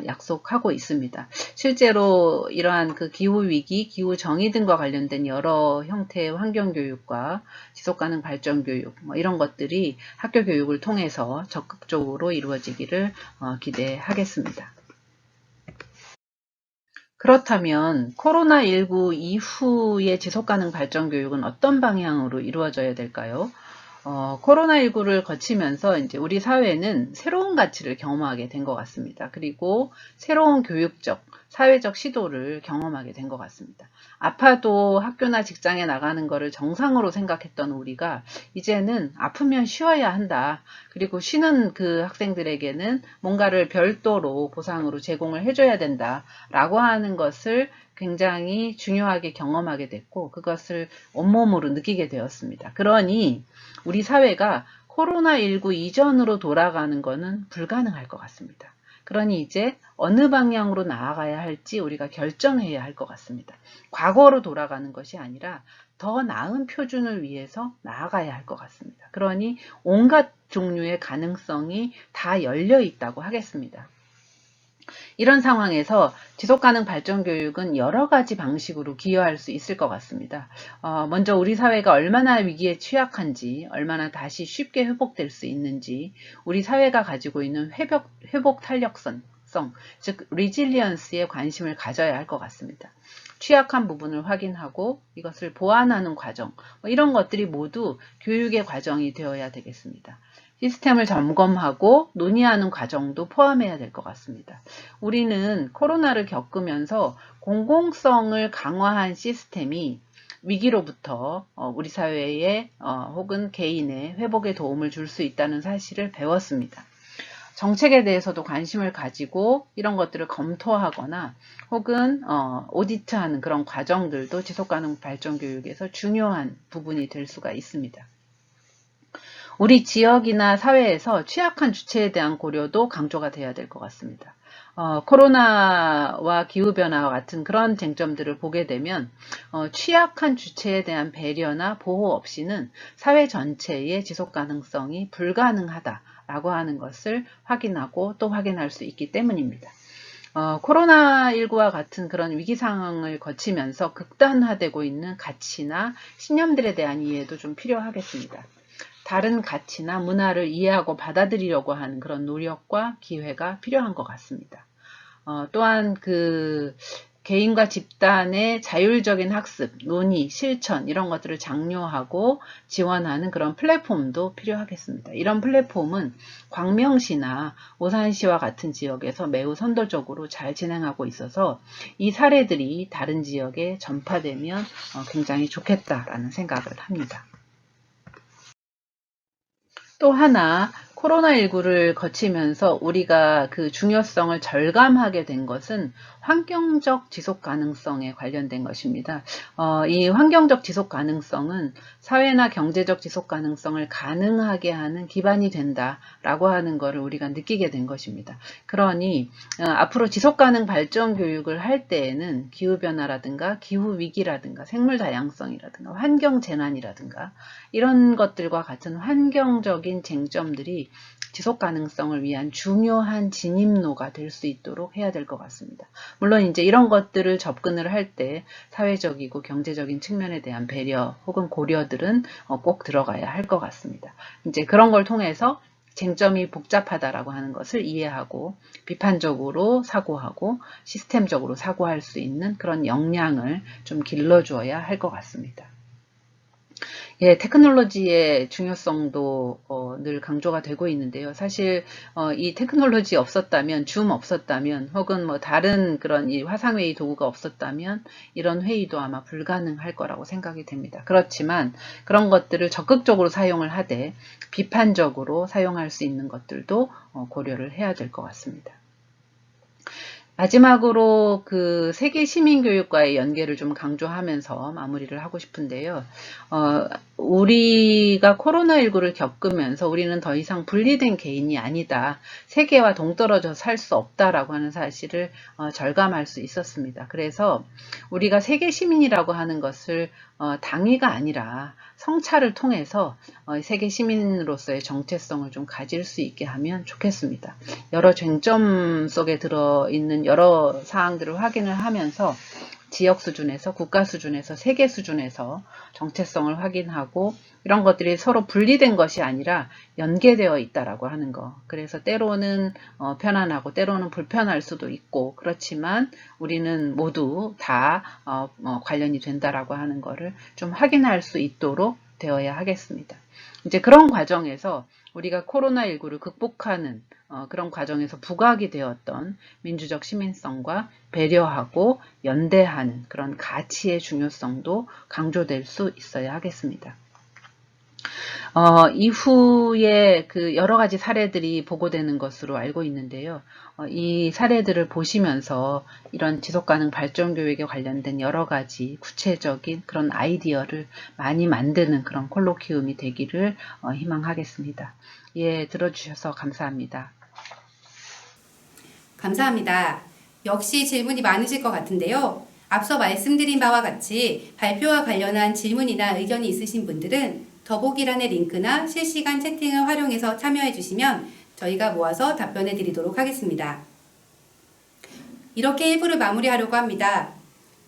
약속하고 있습니다. 실제로 이러한 그 기후위기, 기후정의 등과 관련된 여러 형태의 환경교육과 지속가능 발전교육, 이런 것들이 학교 교육을 통해서 적극적으로 이루어지기를 기대하겠습니다. 그렇다면 코로나19 이후의 지속가능 발전 교육은 어떤 방향으로 이루어져야 될까요? 코로나19를 거치면서 이제 우리 사회는 새로운 가치를 경험하게 된 것 같습니다. 그리고 새로운 교육적, 사회적 시도를 경험하게 된 것 같습니다. 아파도 학교나 직장에 나가는 것을 정상으로 생각했던 우리가 이제는 아프면 쉬어야 한다. 그리고 쉬는 그 학생들에게는 뭔가를 별도로 보상으로 제공을 해줘야 된다. 라고 하는 것을 굉장히 중요하게 경험하게 됐고 그것을 온몸으로 느끼게 되었습니다. 그러니 우리 사회가 코로나19 이전으로 돌아가는 것은 불가능할 것 같습니다. 그러니 이제 어느 방향으로 나아가야 할지 우리가 결정해야 할 것 같습니다. 과거로 돌아가는 것이 아니라 더 나은 표준을 위해서 나아가야 할 것 같습니다. 그러니 온갖 종류의 가능성이 다 열려 있다고 하겠습니다. 이런 상황에서 지속가능 발전 교육은 여러 가지 방식으로 기여할 수 있을 것 같습니다. 먼저 우리 사회가 얼마나 위기에 취약한지, 얼마나 다시 쉽게 회복될 수 있는지, 우리 사회가 가지고 있는 회복 탄력성, 즉 리질리언스에 관심을 가져야 할 것 같습니다. 취약한 부분을 확인하고 이것을 보완하는 과정, 이런 것들이 모두 교육의 과정이 되어야 되겠습니다. 시스템을 점검하고 논의하는 과정도 포함해야 될 것 같습니다. 우리는 코로나를 겪으면서 공공성을 강화한 시스템이 위기로부터 우리 사회에 혹은 개인의 회복에 도움을 줄 수 있다는 사실을 배웠습니다. 정책에 대해서도 관심을 가지고 이런 것들을 검토하거나 혹은 오디트하는 그런 과정들도 지속가능 발전 교육에서 중요한 부분이 될 수가 있습니다. 우리 지역이나 사회에서 취약한 주체에 대한 고려도 강조가 돼야 될 것 같습니다. 코로나와 기후변화와 같은 그런 쟁점들을 보게 되면 취약한 주체에 대한 배려나 보호 없이는 사회 전체의 지속 가능성이 불가능하다라고 하는 것을 확인하고 또 확인할 수 있기 때문입니다. 코로나19와 같은 그런 위기 상황을 거치면서 극단화되고 있는 가치나 신념들에 대한 이해도 좀 필요하겠습니다. 다른 가치나 문화를 이해하고 받아들이려고 하는 그런 노력과 기회가 필요한 것 같습니다. 또한 개인과 집단의 자율적인 학습, 논의, 실천 이런 것들을 장려하고 지원하는 그런 플랫폼도 필요하겠습니다. 이런 플랫폼은 광명시나 오산시와 같은 지역에서 매우 선도적으로 잘 진행하고 있어서 이 사례들이 다른 지역에 전파되면 굉장히 좋겠다라는 생각을 합니다. 또 하나 코로나19를 거치면서 우리가 그 중요성을 절감하게 된 것은 환경적 지속 가능성에 관련된 것입니다. 이 환경적 지속 가능성은 사회나 경제적 지속 가능성을 가능하게 하는 기반이 된다라고 하는 것을 우리가 느끼게 된 것입니다. 그러니 앞으로 지속 가능 발전 교육을 할 때에는 기후변화라든가 기후위기라든가 생물다양성이라든가 환경재난이라든가 이런 것들과 같은 환경적인 쟁점들이 지속 가능성을 위한 중요한 진입로가 될 수 있도록 해야 될 것 같습니다. 물론 이제 이런 것들을 접근을 할 때 사회적이고 경제적인 측면에 대한 배려 혹은 고려들은 꼭 들어가야 할 것 같습니다. 이제 그런 걸 통해서 쟁점이 복잡하다라고 하는 것을 이해하고 비판적으로 사고하고 시스템적으로 사고할 수 있는 그런 역량을 좀 길러주어야 할 것 같습니다. 예, 테크놀로지의 중요성도 늘 강조가 되고 있는데요. 사실 이 테크놀로지 없었다면, 줌 없었다면, 혹은 뭐 다른 그런 이 화상회의 도구가 없었다면 이런 회의도 아마 불가능할 거라고 생각이 됩니다. 그렇지만 그런 것들을 적극적으로 사용을 하되 비판적으로 사용할 수 있는 것들도 고려를 해야 될 것 같습니다. 마지막으로 그 세계 시민교육과의 연계를 좀 강조하면서 마무리를 하고 싶은데요. 우리가 코로나19를 겪으면서 우리는 더 이상 분리된 개인이 아니다. 세계와 동떨어져 살 수 없다라고 하는 사실을 절감할 수 있었습니다. 그래서 우리가 세계 시민이라고 하는 것을 당위가 아니라 성찰을 통해서 세계 시민으로서의 정체성을 좀 가질 수 있게 하면 좋겠습니다. 여러 쟁점 속에 들어있는 여러 사항들을 확인을 하면서 지역 수준에서, 국가 수준에서, 세계 수준에서 정체성을 확인하고 이런 것들이 서로 분리된 것이 아니라 연계되어 있다라고 하는 거. 그래서 때로는 편안하고 때로는 불편할 수도 있고 그렇지만 우리는 모두 다 관련이 된다라고 하는 거를 좀 확인할 수 있도록 되어야 하겠습니다. 이제 그런 과정에서 우리가 코로나19를 극복하는 그런 과정에서 부각이 되었던 민주적 시민성과 배려하고 연대하는 그런 가치의 중요성도 강조될 수 있어야 하겠습니다. 이후에 그 여러 가지 사례들이 보고되는 것으로 알고 있는데요. 이 사례들을 보시면서 이런 지속가능 발전 교육에 관련된 여러 가지 구체적인 그런 아이디어를 많이 만드는 그런 콜로키움이 되기를 희망하겠습니다. 예, 들어주셔서 감사합니다. 감사합니다. 역시 질문이 많으실 것 같은데요. 앞서 말씀드린 바와 같이 발표와 관련한 질문이나 의견이 있으신 분들은 더보기란의 링크나 실시간 채팅을 활용해서 참여해 주시면 저희가 모아서 답변해 드리도록 하겠습니다. 이렇게 1부를 마무리하려고 합니다.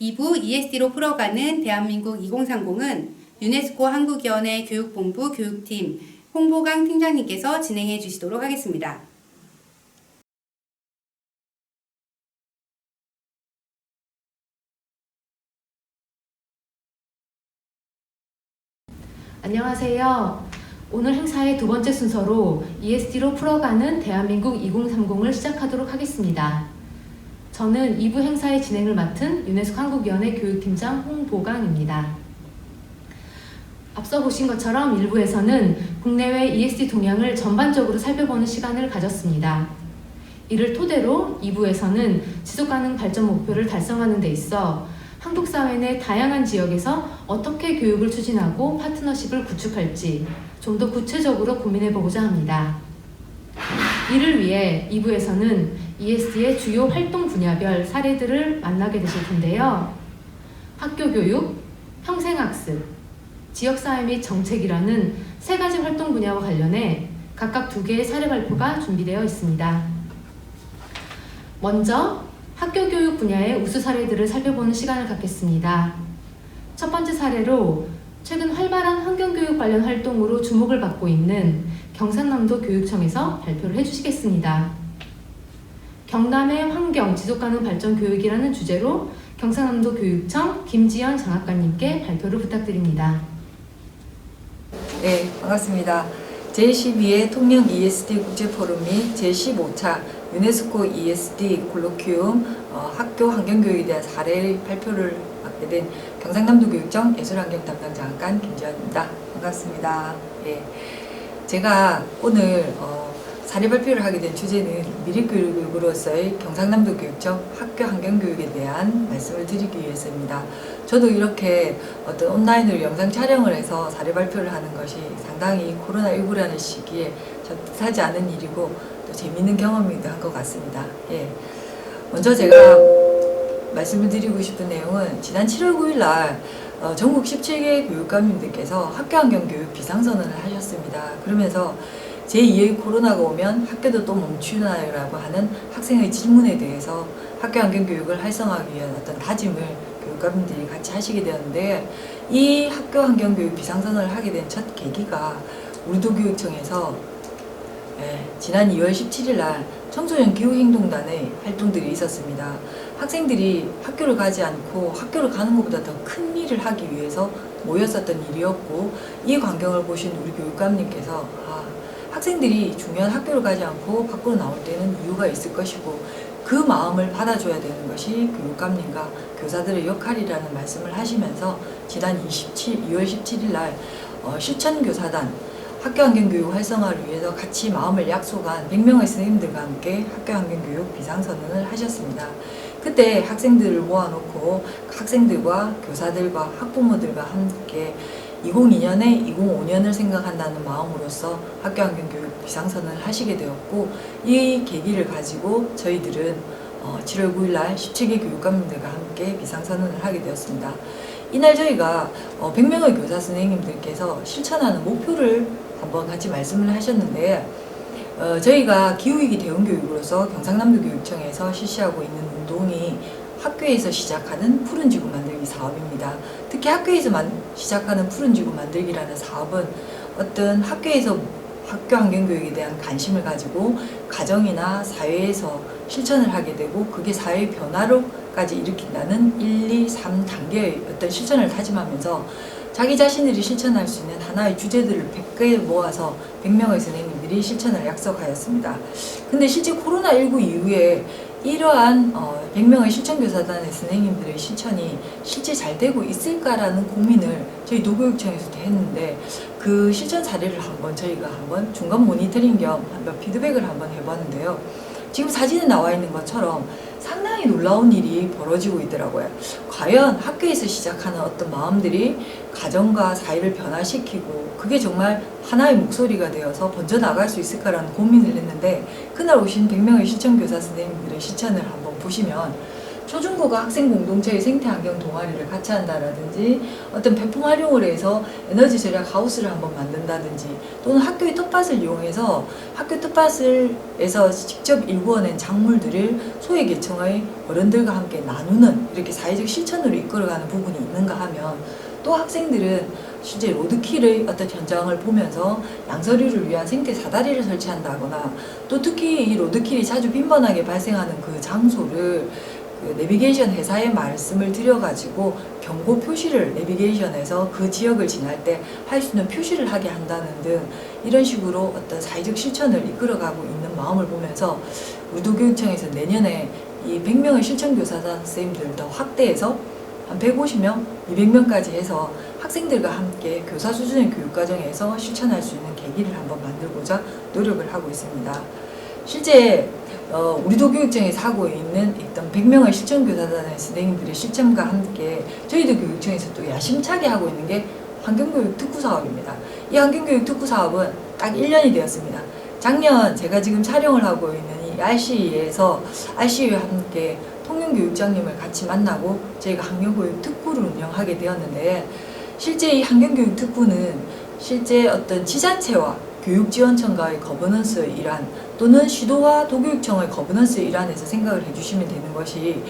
2부 ESD로 풀어가는 대한민국 2030은 유네스코 한국위원회 교육본부 교육팀 홍보강 팀장님께서 진행해 주시도록 하겠습니다. 안녕하세요. 오늘 행사의 두 번째 순서로 ESD로 풀어가는 대한민국 2030을 시작하도록 하겠습니다. 저는 2부 행사의 진행을 맡은 유네스코 한국위원회 교육팀장 홍보강입니다. 앞서 보신 것처럼 1부에서는 국내외 ESD 동향을 전반적으로 살펴보는 시간을 가졌습니다. 이를 토대로 2부에서는 지속가능 발전 목표를 달성하는 데 있어 한국 사회 내 다양한 지역에서 어떻게 교육을 추진하고 파트너십을 구축할지 좀 더 구체적으로 고민해 보고자 합니다. 이를 위해 2부에서는 ESD의 주요 활동 분야별 사례들을 만나게 되실 텐데요. 학교 교육, 평생학습, 지역사회 및 정책이라는 세 가지 활동 분야와 관련해 각각 2개의 사례 발표가 준비되어 있습니다. 먼저 학교 교육 분야의 우수 사례들을 살펴보는 시간을 갖겠습니다. 첫 번째 사례로 최근 활발한 환경교육 관련 활동으로 주목을 받고 있는 경상남도 교육청에서 발표를 해주시겠습니다. 경남의 환경 지속가능 발전 교육이라는 주제로 경상남도 교육청 김지연 장학관님께 발표를 부탁드립니다. 네, 반갑습니다. 제12회 통영 ESD 국제포럼 및 제15차 유네스코 ESD 콜로키움 학교 환경교육에 대한 사례 발표를 맡게 된 경상남도 교육청 예술환경 담당 장학관 김지연입니다. 반갑습니다. 예, 제가 오늘 사례 발표를 하게 된 주제는 미래교육으로서의 경상남도 교육청 학교 환경교육에 대한 말씀을 드리기 위해서입니다. 저도 이렇게 어떤 온라인으로 영상 촬영을 해서 사례 발표를 하는 것이 상당히 코로나19라는 시기에 전 뜻하지 않은 일이고 또 재미있는 경험이기도 한 것 같습니다. 예. 먼저 제가 말씀을 드리고 싶은 내용은 지난 7월 9일 날 전국 17개 교육감님들께서 학교환경교육 비상선언을 하셨습니다. 그러면서 제2의 코로나가 오면 학교도 또 멈추나요? 라고 하는 학생의 질문에 대해서 학교환경교육을 활성화하기 위한 어떤 다짐을 교육감님들이 같이 하시게 되었는데, 이 학교환경교육 비상선언을 하게 된 첫 계기가 우리도 교육청에서 지난 2월 17일 날 청소년 교육행동단의 활동들이 있었습니다. 학생들이 학교를 가지 않고 학교를 가는 것보다 더 큰 일을 하기 위해서 모였었던 일이었고, 이 광경을 보신 우리 교육감님께서 학생들이 중요한 학교를 가지 않고 밖으로 나올 때는 이유가 있을 것이고 그 마음을 받아줘야 되는 것이 교육감님과 교사들의 역할이라는 말씀을 하시면서 지난 2월 17일 날 실천교사단 학교환경교육 활성화를 위해서 같이 마음을 약속한 100명의 선생님들과 함께 학교환경교육 비상선언을 하셨습니다. 그때 학생들을 모아놓고 학생들과 교사들과 학부모들과 함께 2002년에 2005년을 생각한다는 마음으로서 학교환경교육 비상선언을 하시게 되었고, 이 계기를 가지고 저희들은 7월 9일 날 17개 교육감님들과 함께 비상선언을 하게 되었습니다. 이날 저희가 100명의 교사 선생님들께서 실천하는 목표를 한번 같이 말씀을 하셨는데, 저희가 기후위기 대응교육으로서 경상남도 교육청에서 실시하고 있는 운동이 학교에서 시작하는 푸른 지구 만들기 사업입니다. 특히 학교에서 시작하는 푸른 지구 만들기라는 사업은 어떤 학교 환경교육에 대한 관심을 가지고 가정이나 사회에서 실천을 하게 되고 그게 사회 변화로까지 일으킨다는 1, 2, 3단계의 어떤 실천을 다짐하면서 자기 자신들이 실천할 수 있는 하나의 주제들을 100개 모아서 100명의 선생님들이 실천을 약속하였습니다. 근데 실제 코로나19 이후에 이러한 100명의 실천교사단의 선생님들의 실천이 실제 잘 되고 있을까라는 고민을 저희 도교육청에서도 했는데 그 실천 사례를 저희가 한번 중간 모니터링 겸 한번 피드백을 한번 해봤는데요. 지금 사진에 나와 있는 것처럼 상당히 놀라운 일이 벌어지고 있더라고요. 과연 학교에서 시작하는 어떤 마음들이 가정과 사회를 변화시키고 그게 정말 하나의 목소리가 되어서 번져나갈 수 있을까라는 고민을 했는데 그날 오신 100명의 실천교사 선생님들의 실천을 한번 보시면 초중고가 학생 공동체의 생태환경 동아리를 같이 한다라든지 어떤 폐품 활용을 해서 에너지 절약 하우스를 한번 만든다든지 또는 학교의 텃밭을 이용해서 학교 텃밭에서 직접 일구어낸 작물들을 소외계층의 어른들과 함께 나누는 이렇게 사회적 실천으로 이끌어가는 부분이 있는가 하면 또 학생들은 실제 로드킬의 어떤 현장을 보면서 양서류를 위한 생태 사다리를 설치한다거나 또 특히 이 로드킬이 자주 빈번하게 발생하는 그 장소를 그 내비게이션 회사에 말씀을 드려가지고 경고 표시를 내비게이션에서 그 지역을 지날 때 할 수 있는 표시를 하게 한다는 등 이런 식으로 어떤 사회적 실천을 이끌어가고 있는 마음을 보면서 우리 도교육청에서 내년에 이 100명의 실천교사단 선생님들 더 확대해서 한 150명, 200명까지 해서 학생들과 함께 교사 수준의 교육과정에서 실천할 수 있는 계기를 한번 만들고자 노력을 하고 있습니다. 실제 우리 도교육청에서 하고 있는 어떤 100명의 실천교사단의 선생님들의 실천과 함께 저희도 교육청에서 또 야심차게 하고 있는 게 환경교육 특구 사업입니다. 이 환경교육 특구 사업은 딱 1년이 되었습니다. 작년 제가 지금 촬영을 하고 있는 이 RCE에서 RCE와 함께 통영교육장님을 같이 만나고 저희가 환경교육 특구를 운영하게 되었는데 실제 이 환경교육 특구는 실제 어떤 지자체와 교육지원청과의 거버넌스의 일환 또는 시도와 도교육청의 거버넌스의 일환에서 생각을 해주시면 되는 것이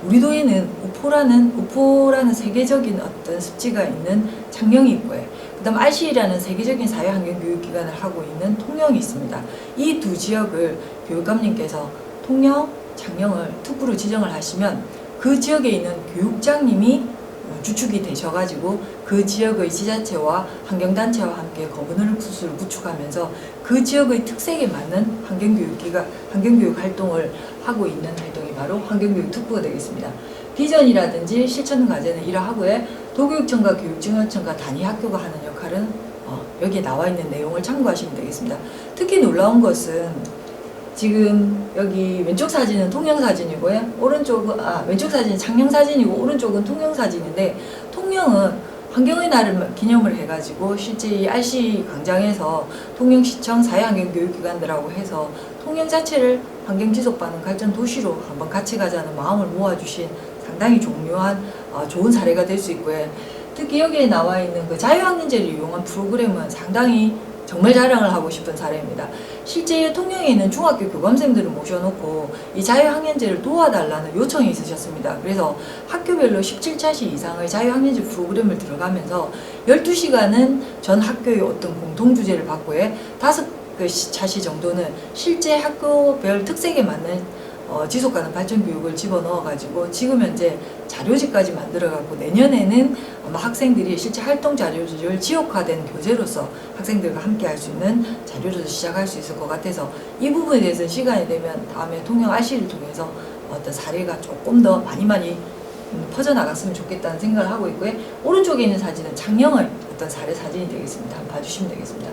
우리 도에는 우포라는 세계적인 어떤 습지가 있는 창녕이 있고요. 그 다음 RCE라는 세계적인 사회환경교육기관을 하고 있는 통영이 있습니다. 이 두 지역을 교육감님께서 통영, 창녕을 특구로 지정을 하시면 그 지역에 있는 교육장님이 주축이 되셔가지고 그 지역의 지자체와 환경단체와 함께 거버넌스를 구축하면서 그 지역의 특색에 맞는 환경교육 활동을 하고 있는 활동이 바로 환경교육 특구가 되겠습니다. 비전이라든지 실천 과제는 이러하고요. 도교육청과 교육지원청과 단위학교가 하는 역할은 여기에 나와 있는 내용을 참고하시면 되겠습니다. 특히 놀라운 것은 지금 여기 왼쪽 사진은 통영 사진이고요. 왼쪽 사진은 창녕 사진이고 오른쪽은 통영 사진인데 통영은 환경의 날을 기념을 해가지고 실제 이 RC 광장에서 통영시청 사회환경교육기관들하고 해서 통영 자체를 환경지속반응 발전 도시로 한번 같이 가자는 마음을 모아주신 상당히 중요한 좋은 사례가 될 수 있고요. 특히 여기에 나와 있는 그 자유학년제를 이용한 프로그램은 상당히 정말 자랑을 하고 싶은 사례입니다. 실제 통영에 있는 중학교 교감생들을 모셔놓고 이 자유학년제를 도와달라는 요청이 있으셨습니다. 그래서 학교별로 17차시 이상의 자유학년제 프로그램을 들어가면서 12시간은 전 학교의 어떤 공통주제를 받고요. 5차시 정도는 실제 학교별 특색에 맞는 지속가능 발전교육을 집어넣어가지고 지금 현재 자료집까지 만들어갖고 내년에는 아마 학생들이 실제 활동 자료를 지역화된 교재로서 학생들과 함께 할 수 있는 자료를 시작할 수 있을 것 같아서 이 부분에 대해서는 시간이 되면 다음에 통영 RC를 통해서 어떤 사례가 조금 더 많이 퍼져나갔으면 좋겠다는 생각을 하고 있고요. 오른쪽에 있는 사진은 창녕의 어떤 사례 사진이 되겠습니다. 한번 봐주시면 되겠습니다.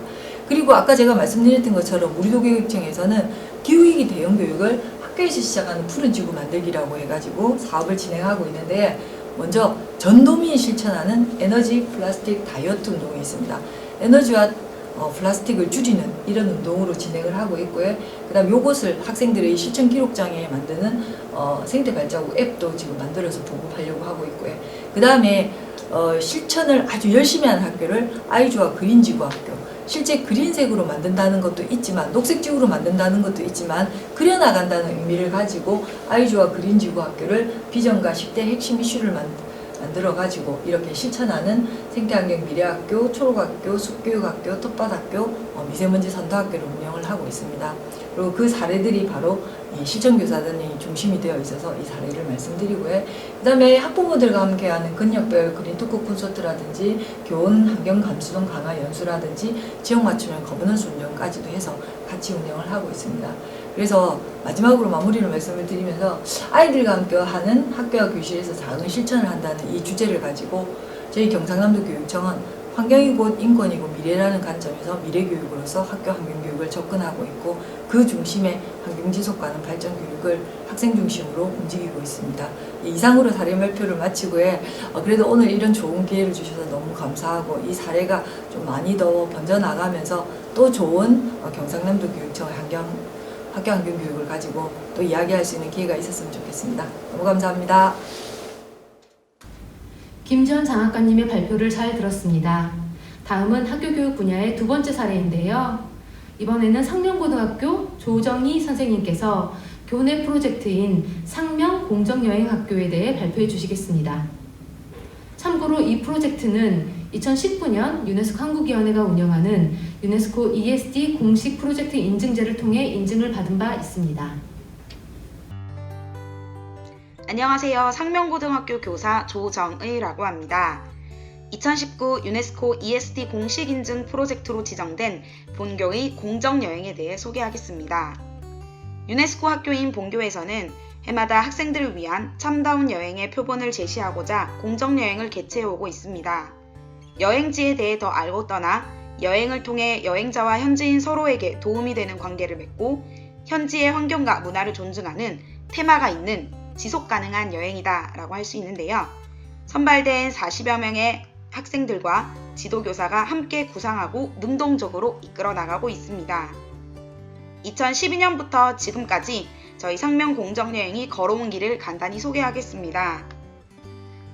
그리고 아까 제가 말씀드렸던 것처럼 우리 도교육청에서는 기후위기 대응 교육을 학교에서 시작하는 푸른 지구 만들기라고 해가지고 사업을 진행하고 있는데 먼저 전도민이 실천하는 에너지 플라스틱 다이어트 운동이 있습니다. 에너지와 플라스틱을 줄이는 이런 운동으로 진행을 하고 있고요. 그 다음 요것을 학생들의 실천 기록장에 만드는 생태 발자국 앱도 지금 만들어서 보급하려고 하고 있고요. 그 다음에 실천을 아주 열심히 하는 학교를 아이주와 그린지구 학교 실제 그린색으로 만든다는 것도 있지만 녹색지구로 만든다는 것도 있지만 그려나간다는 의미를 가지고 아이주와 그린지구학교를 비전과 10대 핵심 이슈를 만들어가지고 이렇게 실천하는 생태환경미래학교, 초록학교, 숲교육학교, 텃밭학교, 미세먼지 선도학교를 운영을 하고 있습니다. 그리고 그 사례들이 바로 이 실전교사단이 중심이 되어 있어서 이 사례를 말씀드리고요. 그 다음에 학부모들과 함께하는 근역별 그린토크 콘서트라든지 교원 환경 감수성 강화 연수라든지 지역 맞춤형 거버넌스 운영까지도 해서 같이 운영을 하고 있습니다. 그래서 마지막으로 마무리를 말씀을 드리면서 아이들과 함께하는 학교와 교실에서 작은 실천을 한다는 이 주제를 가지고 저희 경상남도 교육청은 환경이 곧 인권이고 미래라는 관점에서 미래교육으로서 학교 환경교육을 접근하고 있고 그 중심에 환경지속가능 발전교육을 학생 중심으로 움직이고 있습니다. 이상으로 사례 발표를 마치고요. 그래도 오늘 이런 좋은 기회를 주셔서 너무 감사하고 이 사례가 좀 많이 더 번져나가면서 또 좋은 경상남도 교육청의 학교 환경교육을 가지고 또 이야기할 수 있는 기회가 있었으면 좋겠습니다. 너무 감사합니다. 김지원 장학관님의 발표를 잘 들었습니다. 다음은 학교교육 분야의 두 번째 사례인데요. 이번에는 상명고등학교 조정희 선생님께서 교내 프로젝트인 상명 공정여행학교에 대해 발표해 주시겠습니다. 참고로 이 프로젝트는 2019년 유네스코 한국위원회가 운영하는 유네스코 ESD 공식 프로젝트 인증제를 통해 인증을 받은 바 있습니다. 안녕하세요. 상명고등학교 교사 조정의라고 합니다. 2019 유네스코 ESD 공식 인증 프로젝트로 지정된 본교의 공정여행에 대해 소개하겠습니다. 유네스코 학교인 본교에서는 해마다 학생들을 위한 참다운 여행의 표본을 제시하고자 공정여행을 개최해오고 있습니다. 여행지에 대해 더 알고 떠나 여행을 통해 여행자와 현지인 서로에게 도움이 되는 관계를 맺고 현지의 환경과 문화를 존중하는 테마가 있는 지속가능한 여행이다 라고 할 수 있는데요. 선발된 40여 명의 학생들과 지도교사가 함께 구상하고 능동적으로 이끌어 나가고 있습니다. 2012년부터 지금까지 저희 상명 공정여행이 걸어온 길을 간단히 소개하겠습니다.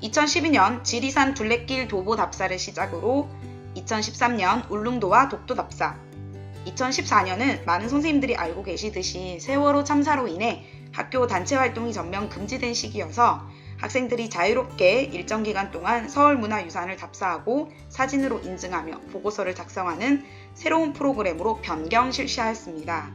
2012년 지리산 둘레길 도보 답사를 시작으로 2013년 울릉도와 독도 답사, 2014년은 많은 선생님들이 알고 계시듯이 세월호 참사로 인해 학교 단체 활동이 전면 금지된 시기여서 학생들이 자유롭게 일정 기간 동안 서울문화유산을 답사하고 사진으로 인증하며 보고서를 작성하는 새로운 프로그램으로 변경 실시하였습니다.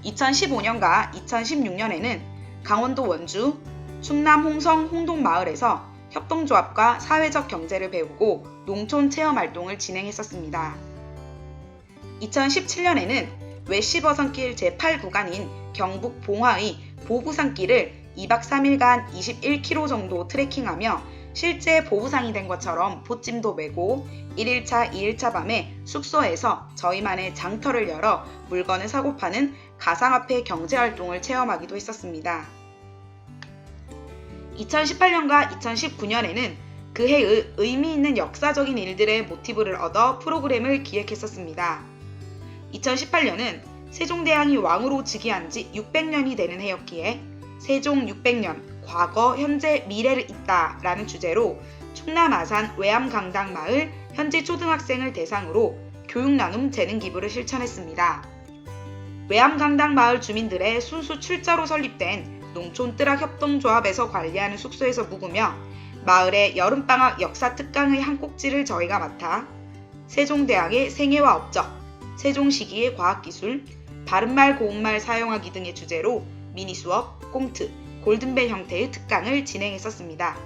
2015년과 2016년에는 강원도 원주, 충남 홍성 홍동마을에서 협동조합과 사회적 경제를 배우고 농촌 체험활동을 진행했었습니다. 2017년에는 외시버선길 제8구간인 경북 봉화의 보부산길을 2박 3일간 21km 정도 트레킹하며 실제 보부상이 된 것처럼 포찜도 메고 1일차, 2일차 밤에 숙소에서 저희만의 장터를 열어 물건을 사고 파는 가상화폐 경제활동을 체험하기도 했었습니다. 2018년과 2019년에는 그 해의 의미 있는 역사적인 일들의 모티브를 얻어 프로그램을 기획했었습니다. 2018년은 세종대왕이 왕으로 즉위한 지 600년이 되는 해였기에 세종 600년, 과거, 현재, 미래를 잇다 라는 주제로 충남 아산 외암강당마을 현지 초등학생을 대상으로 교육나눔 재능기부를 실천했습니다. 외암강당마을 주민들의 순수 출자로 설립된 농촌뜨락협동조합에서 관리하는 숙소에서 묵으며 마을의 여름방학 역사특강의 한 꼭지를 저희가 맡아 세종대왕의 생애와 업적, 세종시기의 과학기술, 바른말 고운말 사용하기 등의 주제로 미니수업, 꽁트, 골든벨 형태의 특강을 진행했었습니다.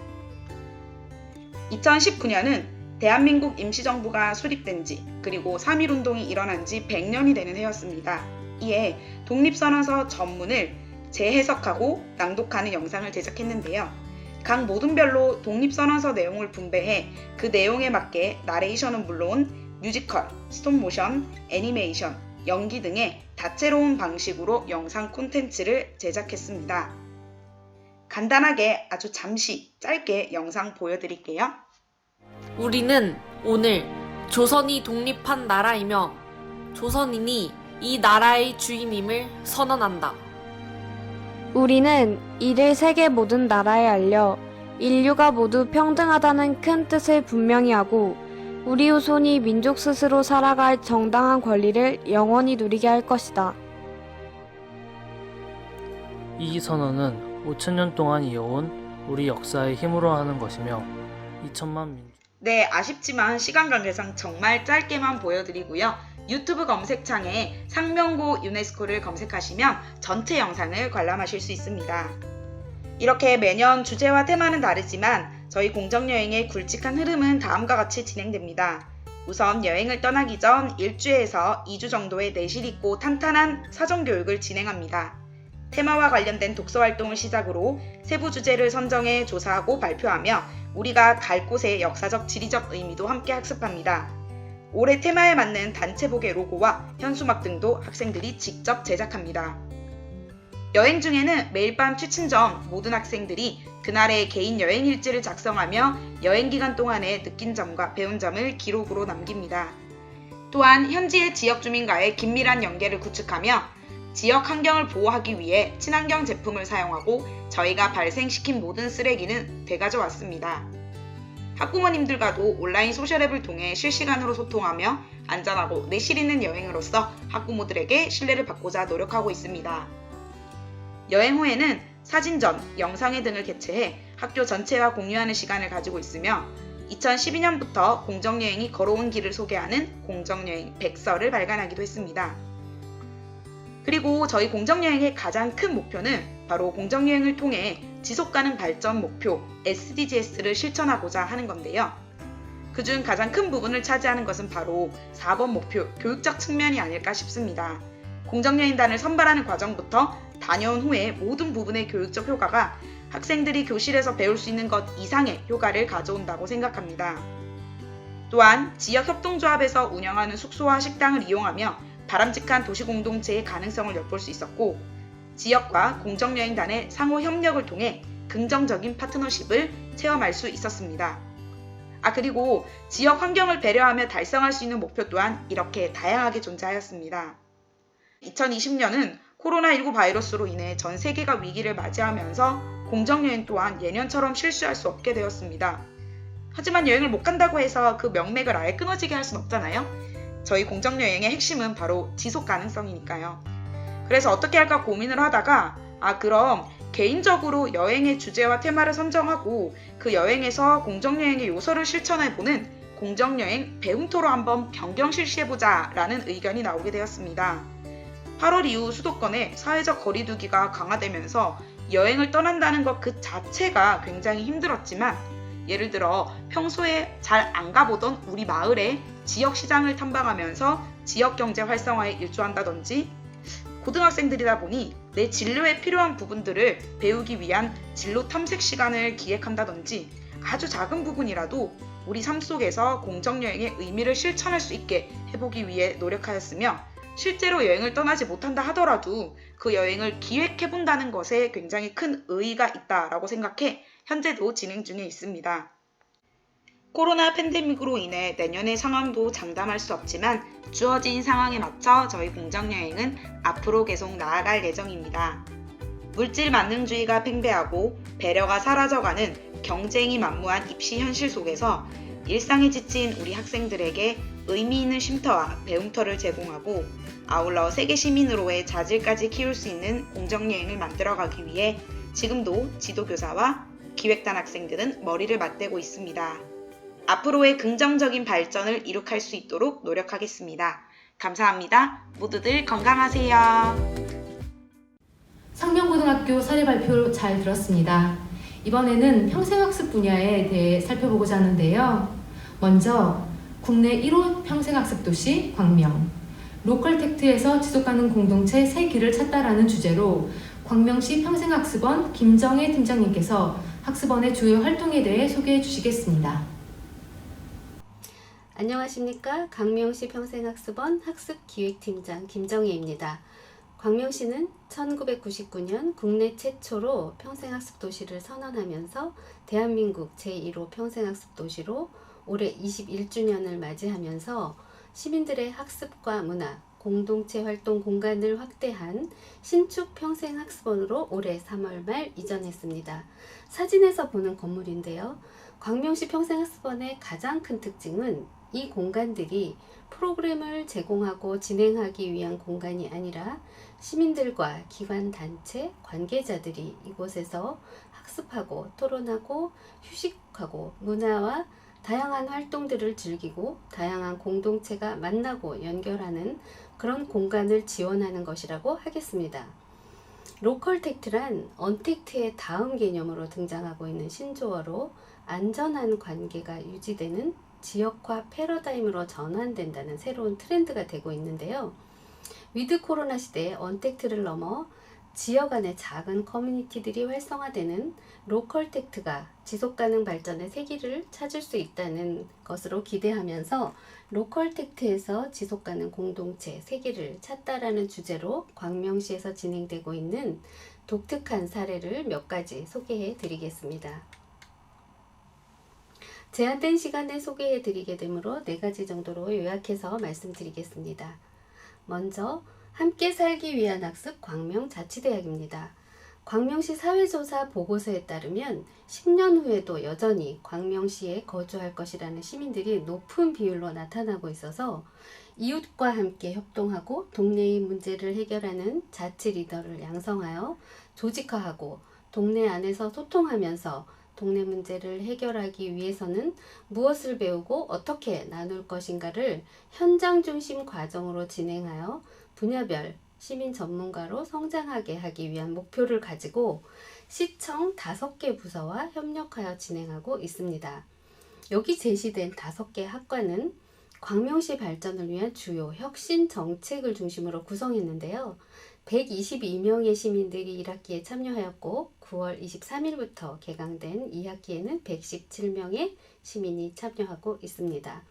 2019년은 대한민국 임시정부가 수립된 지 그리고 3.1운동이 일어난 지 100년이 되는 해였습니다. 이에 독립선언서 전문을 재해석하고 낭독하는 영상을 제작했는데요. 각 모둠별로 독립선언서 내용을 분배해 그 내용에 맞게 나레이션은 물론 뮤지컬, 스톱모션, 애니메이션, 연기 등의 다채로운 방식으로 영상 콘텐츠를 제작했습니다. 간단하게 아주 잠시 짧게 영상 보여드릴게요. 우리는 오늘 조선이 독립한 나라이며 조선인이 이 나라의 주인임을 선언한다. 우리는 이를 세계 모든 나라에 알려 인류가 모두 평등하다는 큰 뜻을 분명히 하고 우리 후손이 민족 스스로 살아갈 정당한 권리를 영원히 누리게 할 것이다. 이 선언은 5,000년 동안 이어온 우리 역사의 힘으로 하는 것이며 2천만 민족. 네, 아쉽지만 시간 관계상 정말 짧게만 보여드리고요. 유튜브 검색창에 상명고 유네스코를 검색하시면 전체 영상을 관람하실 수 있습니다. 이렇게 매년 주제와 테마는 다르지만 저희 공정여행의 굵직한 흐름은 다음과 같이 진행됩니다. 우선 여행을 떠나기 전 1주에서 2주 정도의 내실 있고 탄탄한 사전교육을 진행합니다. 테마와 관련된 독서활동을 시작으로 세부 주제를 선정해 조사하고 발표하며 우리가 갈 곳의 역사적, 지리적 의미도 함께 학습합니다. 올해 테마에 맞는 단체복의 로고와 현수막 등도 학생들이 직접 제작합니다. 여행 중에는 매일 밤 취침 전 모든 학생들이 그날의 개인 여행 일지를 작성하며 여행 기간 동안에 느낀 점과 배운 점을 기록으로 남깁니다. 또한 현지의 지역 주민과의 긴밀한 연계를 구축하며 지역 환경을 보호하기 위해 친환경 제품을 사용하고 저희가 발생시킨 모든 쓰레기는 되가져왔습니다. 학부모님들과도 온라인 소셜앱을 통해 실시간으로 소통하며 안전하고 내실 있는 여행으로서 학부모들에게 신뢰를 받고자 노력하고 있습니다. 여행 후에는 사진전, 영상회 등을 개최해 학교 전체와 공유하는 시간을 가지고 있으며 2012년부터 공정여행이 걸어온 길을 소개하는 공정여행 100서를 발간하기도 했습니다. 그리고 저희 공정여행의 가장 큰 목표는 바로 공정여행을 통해 지속가능 발전 목표 SDGs를 실천하고자 하는 건데요. 그중 가장 큰 부분을 차지하는 것은 바로 4번 목표 교육적 측면이 아닐까 싶습니다. 공정여행단을 선발하는 과정부터 다녀온 후에 모든 부분의 교육적 효과가 학생들이 교실에서 배울 수 있는 것 이상의 효과를 가져온다고 생각합니다. 또한 지역협동조합에서 운영하는 숙소와 식당을 이용하며 바람직한 도시공동체의 가능성을 엿볼 수 있었고 지역과 공정여행단의 상호 협력을 통해 긍정적인 파트너십을 체험할 수 있었습니다. 그리고 지역 환경을 배려하며 달성할 수 있는 목표 또한 이렇게 다양하게 존재하였습니다. 2020년은 코로나19 바이러스로 인해 전 세계가 위기를 맞이하면서 공정여행 또한 예년처럼 실시할 수 없게 되었습니다. 하지만 여행을 못 간다고 해서 그 명맥을 아예 끊어지게 할 순 없잖아요. 저희 공정여행의 핵심은 바로 지속 가능성이니까요. 그래서 어떻게 할까 고민을 하다가 그럼 개인적으로 여행의 주제와 테마를 선정하고 그 여행에서 공정여행의 요소를 실천해보는 공정여행 배움토로 한번 변경 실시해보자 라는 의견이 나오게 되었습니다. 8월 이후 수도권에 사회적 거리두기가 강화되면서 여행을 떠난다는 것 그 자체가 굉장히 힘들었지만 예를 들어 평소에 잘 안 가보던 우리 마을의 지역시장을 탐방하면서 지역경제 활성화에 일조한다든지 고등학생들이다 보니 내 진로에 필요한 부분들을 배우기 위한 진로 탐색 시간을 기획한다든지 아주 작은 부분이라도 우리 삶 속에서 공정여행의 의미를 실천할 수 있게 해보기 위해 노력하였으며 실제로 여행을 떠나지 못한다 하더라도 그 여행을 기획해본다는 것에 굉장히 큰 의의가 있다라고 생각해 현재도 진행 중에 있습니다. 코로나 팬데믹으로 인해 내년의 상황도 장담할 수 없지만 주어진 상황에 맞춰 저희 공정여행은 앞으로 계속 나아갈 예정입니다. 물질 만능주의가 팽배하고 배려가 사라져가는 경쟁이 만무한 입시 현실 속에서 일상에 지친 우리 학생들에게 의미 있는 쉼터와 배움터를 제공하고 아울러 세계 시민으로의 자질까지 키울 수 있는 공정여행을 만들어가기 위해 지금도 지도교사와 기획단 학생들은 머리를 맞대고 있습니다. 앞으로의 긍정적인 발전을 이룩할 수 있도록 노력하겠습니다. 감사합니다. 모두들 건강하세요. 상명고등학교 사례 발표 잘 들었습니다. 이번에는 평생학습 분야에 대해 살펴보고자 하는데요. 먼저 국내 1호 평생학습 도시 광명, 로컬텍트에서 지속가능 공동체 새 길을 찾다라는 주제로 광명시 평생학습원 김정혜 팀장님께서 학습원의 주요 활동에 대해 소개해 주시겠습니다. 안녕하십니까. 광명시 평생학습원 학습기획팀장 김정혜입니다. 광명시는 1999년 국내 최초로 평생학습 도시를 선언하면서 대한민국 제1호 평생학습 도시로 올해 21주년을 맞이하면서 시민들의 학습과 문화, 공동체 활동 공간을 확대한 신축 평생학습원으로 올해 3월 말 이전했습니다. 사진에서 보는 건물인데요. 광명시 평생학습원의 가장 큰 특징은 이 공간들이 프로그램을 제공하고 진행하기 위한 공간이 아니라 시민들과 기관, 단체, 관계자들이 이곳에서 학습하고 토론하고 휴식하고 문화와 다양한 활동들을 즐기고 다양한 공동체가 만나고 연결하는 그런 공간을 지원하는 것이라고 하겠습니다. 로컬 텍트란 언택트의 다음 개념으로 등장하고 있는 신조어로 안전한 관계가 유지되는 지역화 패러다임으로 전환된다는 새로운 트렌드가 되고 있는데요. 위드 코로나 시대에 언택트를 넘어 지역 안의 작은 커뮤니티들이 활성화되는 로컬 텍트가 지속가능 발전의 세기를 찾을 수 있다는 것으로 기대하면서 로컬 텍트에서 지속가능 공동체 세기를 찾다라는 주제로 광명시에서 진행되고 있는 독특한 사례를 몇 가지 소개해 드리겠습니다. 제한된 시간에 소개해 드리게 되므로 4가지 정도로 요약해서 말씀드리겠습니다. 먼저 함께 살기 위한 학습 광명자치대학입니다. 광명시 사회조사 보고서에 따르면 10년 후에도 여전히 광명시에 거주할 것이라는 시민들이 높은 비율로 나타나고 있어서 이웃과 함께 협동하고 동네의 문제를 해결하는 자치 리더를 양성하여 조직화하고 동네 안에서 소통하면서 동네 문제를 해결하기 위해서는 무엇을 배우고 어떻게 나눌 것인가를 현장 중심 과정으로 진행하여 분야별 시민 전문가로 성장하게 하기 위한 목표를 가지고 시청 5개 부서와 협력하여 진행하고 있습니다. 여기 제시된 5개 학과는 광명시 발전을 위한 주요 혁신 정책을 중심으로 구성했는데요. 122명의 시민들이 1학기에 참여하였고 9월 23일부터 개강된 2학기에는 117명의 시민이 참여하고 있습니다.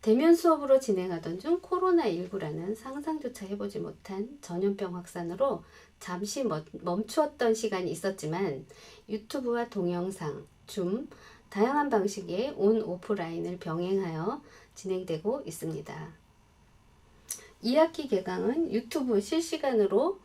대면 수업으로 진행하던 중 코로나19라는 상상조차 해보지 못한 전염병 확산으로 잠시 멈추었던 시간이 있었지만 유튜브와 동영상, 줌, 다양한 방식의 온 오프라인을 병행하여 진행되고 있습니다. 2학기 개강은 유튜브 실시간으로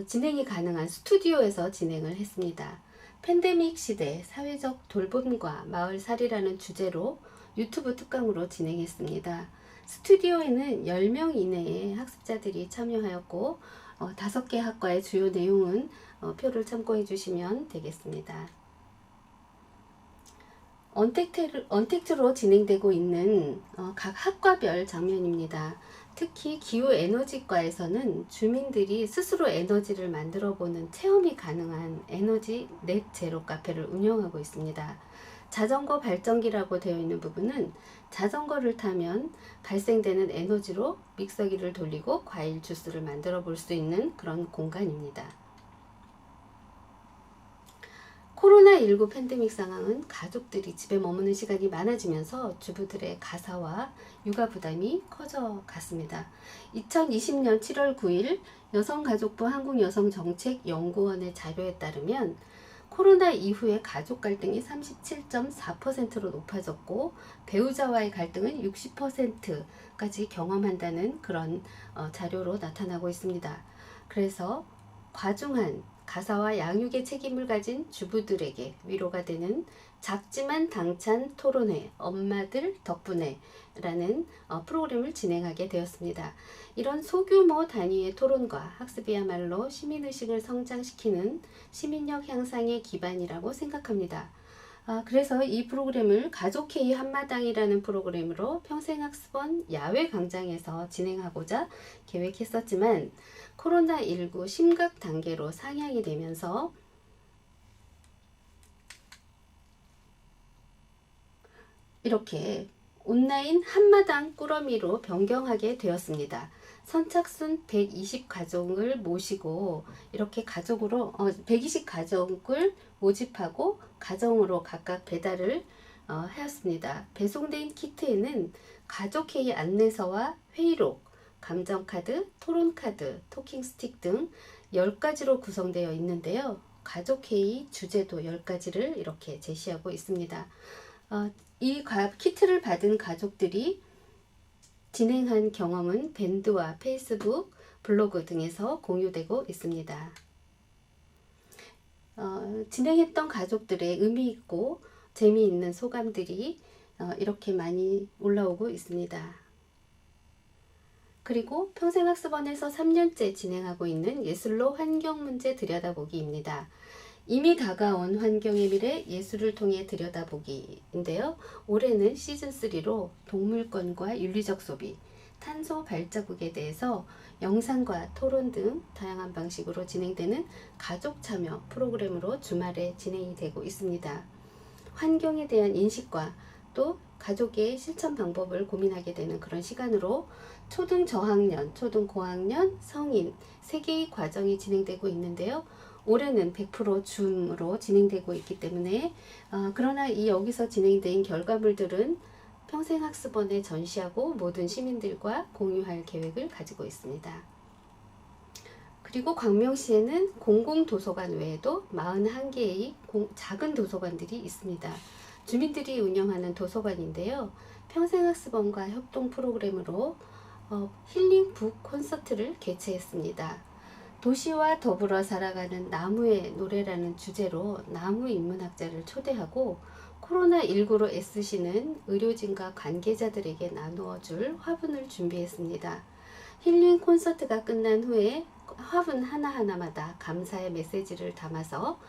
진행이 가능한 스튜디오에서 진행을 했습니다. 팬데믹 시대 사회적 돌봄과 마을살이라는 주제로 유튜브 특강으로 진행했습니다. 스튜디오에는 10명 이내의 학습자들이 참여하였고 5개 학과의 주요 내용은 표를 참고해 주시면 되겠습니다. 언택트로 진행되고 있는 각 학과별 장면입니다. 특히 기후에너지과에서는 주민들이 스스로 에너지를 만들어보는 체험이 가능한 에너지 넷 제로 카페를 운영하고 있습니다. 자전거 발전기라고 되어 있는 부분은 자전거를 타면 발생되는 에너지로 믹서기를 돌리고 과일 주스를 만들어 볼 수 있는 그런 공간입니다. 코로나19 팬데믹 상황은 가족들이 집에 머무는 시간이 많아지면서 주부들의 가사와 육아 부담이 커져갔습니다. 2020년 7월 9일 여성가족부 한국여성정책연구원의 자료에 따르면 코로나 이후에 가족 갈등이 37.4%로 높아졌고 배우자와의 갈등은 60%까지 경험한다는 그런 자료로 나타나고 있습니다. 그래서 과중한 가사와 양육의 책임을 가진 주부들에게 위로가 되는 작지만 당찬 토론회 엄마들 덕분에 라는 프로그램을 진행하게 되었습니다. 이런 소규모 단위의 토론과 학습이야말로 시민의식을 성장시키는 시민력 향상의 기반이라고 생각합니다. 그래서 이 프로그램을 가족회의 한마당이라는 프로그램으로 평생학습원 야외 광장에서 진행하고자 계획했었지만 코로나19 심각 단계로 상향이 되면서 이렇게 온라인 한마당 꾸러미로 변경하게 되었습니다. 선착순 120가족을 모시고 이렇게 가족으로 120가족을 모집하고 가정으로 각각 배달을 하였습니다. 배송된 키트에는 가족회의 안내서와 회의록, 감정카드, 토론카드, 토킹스틱 등 10가지로 구성되어 있는데요. 가족회의 주제도 10가지를 이렇게 제시하고 있습니다. 이 키트를 받은 가족들이 진행한 경험은 밴드와 페이스북, 블로그 등에서 공유되고 있습니다. 진행했던 가족들의 의미 있고 재미있는 소감들이 이렇게 많이 올라오고 있습니다. 그리고 평생학습원에서 3년째 진행하고 있는 예술로 환경문제 들여다보기입니다. 이미 다가온 환경의 미래 예술을 통해 들여다보기인데요. 올해는 시즌3로 동물권과 윤리적 소비, 탄소 발자국에 대해서 영상과 토론 등 다양한 방식으로 진행되는 가족 참여 프로그램으로 주말에 진행이 되고 있습니다. 환경에 대한 인식과 또 가족의 실천 방법을 고민하게 되는 그런 시간으로 초등 저학년, 초등 고학년, 성인 3개의 과정이 진행되고 있는데요. 올해는 100% 줌으로 진행되고 있기 때문에 그러나 여기서 진행된 결과물들은 평생학습원에 전시하고 모든 시민들과 공유할 계획을 가지고 있습니다. 그리고 광명시에는 공공도서관 외에도 41개의 작은 도서관들이 있습니다. 주민들이 운영하는 도서관인데요. 평생학습원과 협동 프로그램으로 힐링 북 콘서트를 개최했습니다. 도시와 더불어 살아가는 나무의 노래라는 주제로 나무 인문학자를 초대하고 코로나19로 애쓰시는 의료진과 관계자들에게 나누어줄 화분을 준비했습니다. 힐링 콘서트가 끝난 후에 화분 하나하나마다 감사의 메시지를 담아서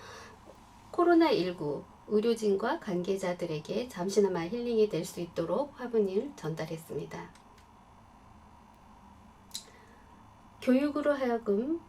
코로나19 의료진과 관계자들에게 잠시나마 힐링이 될 수 있도록 화분을 전달했습니다. 교육으로 하여금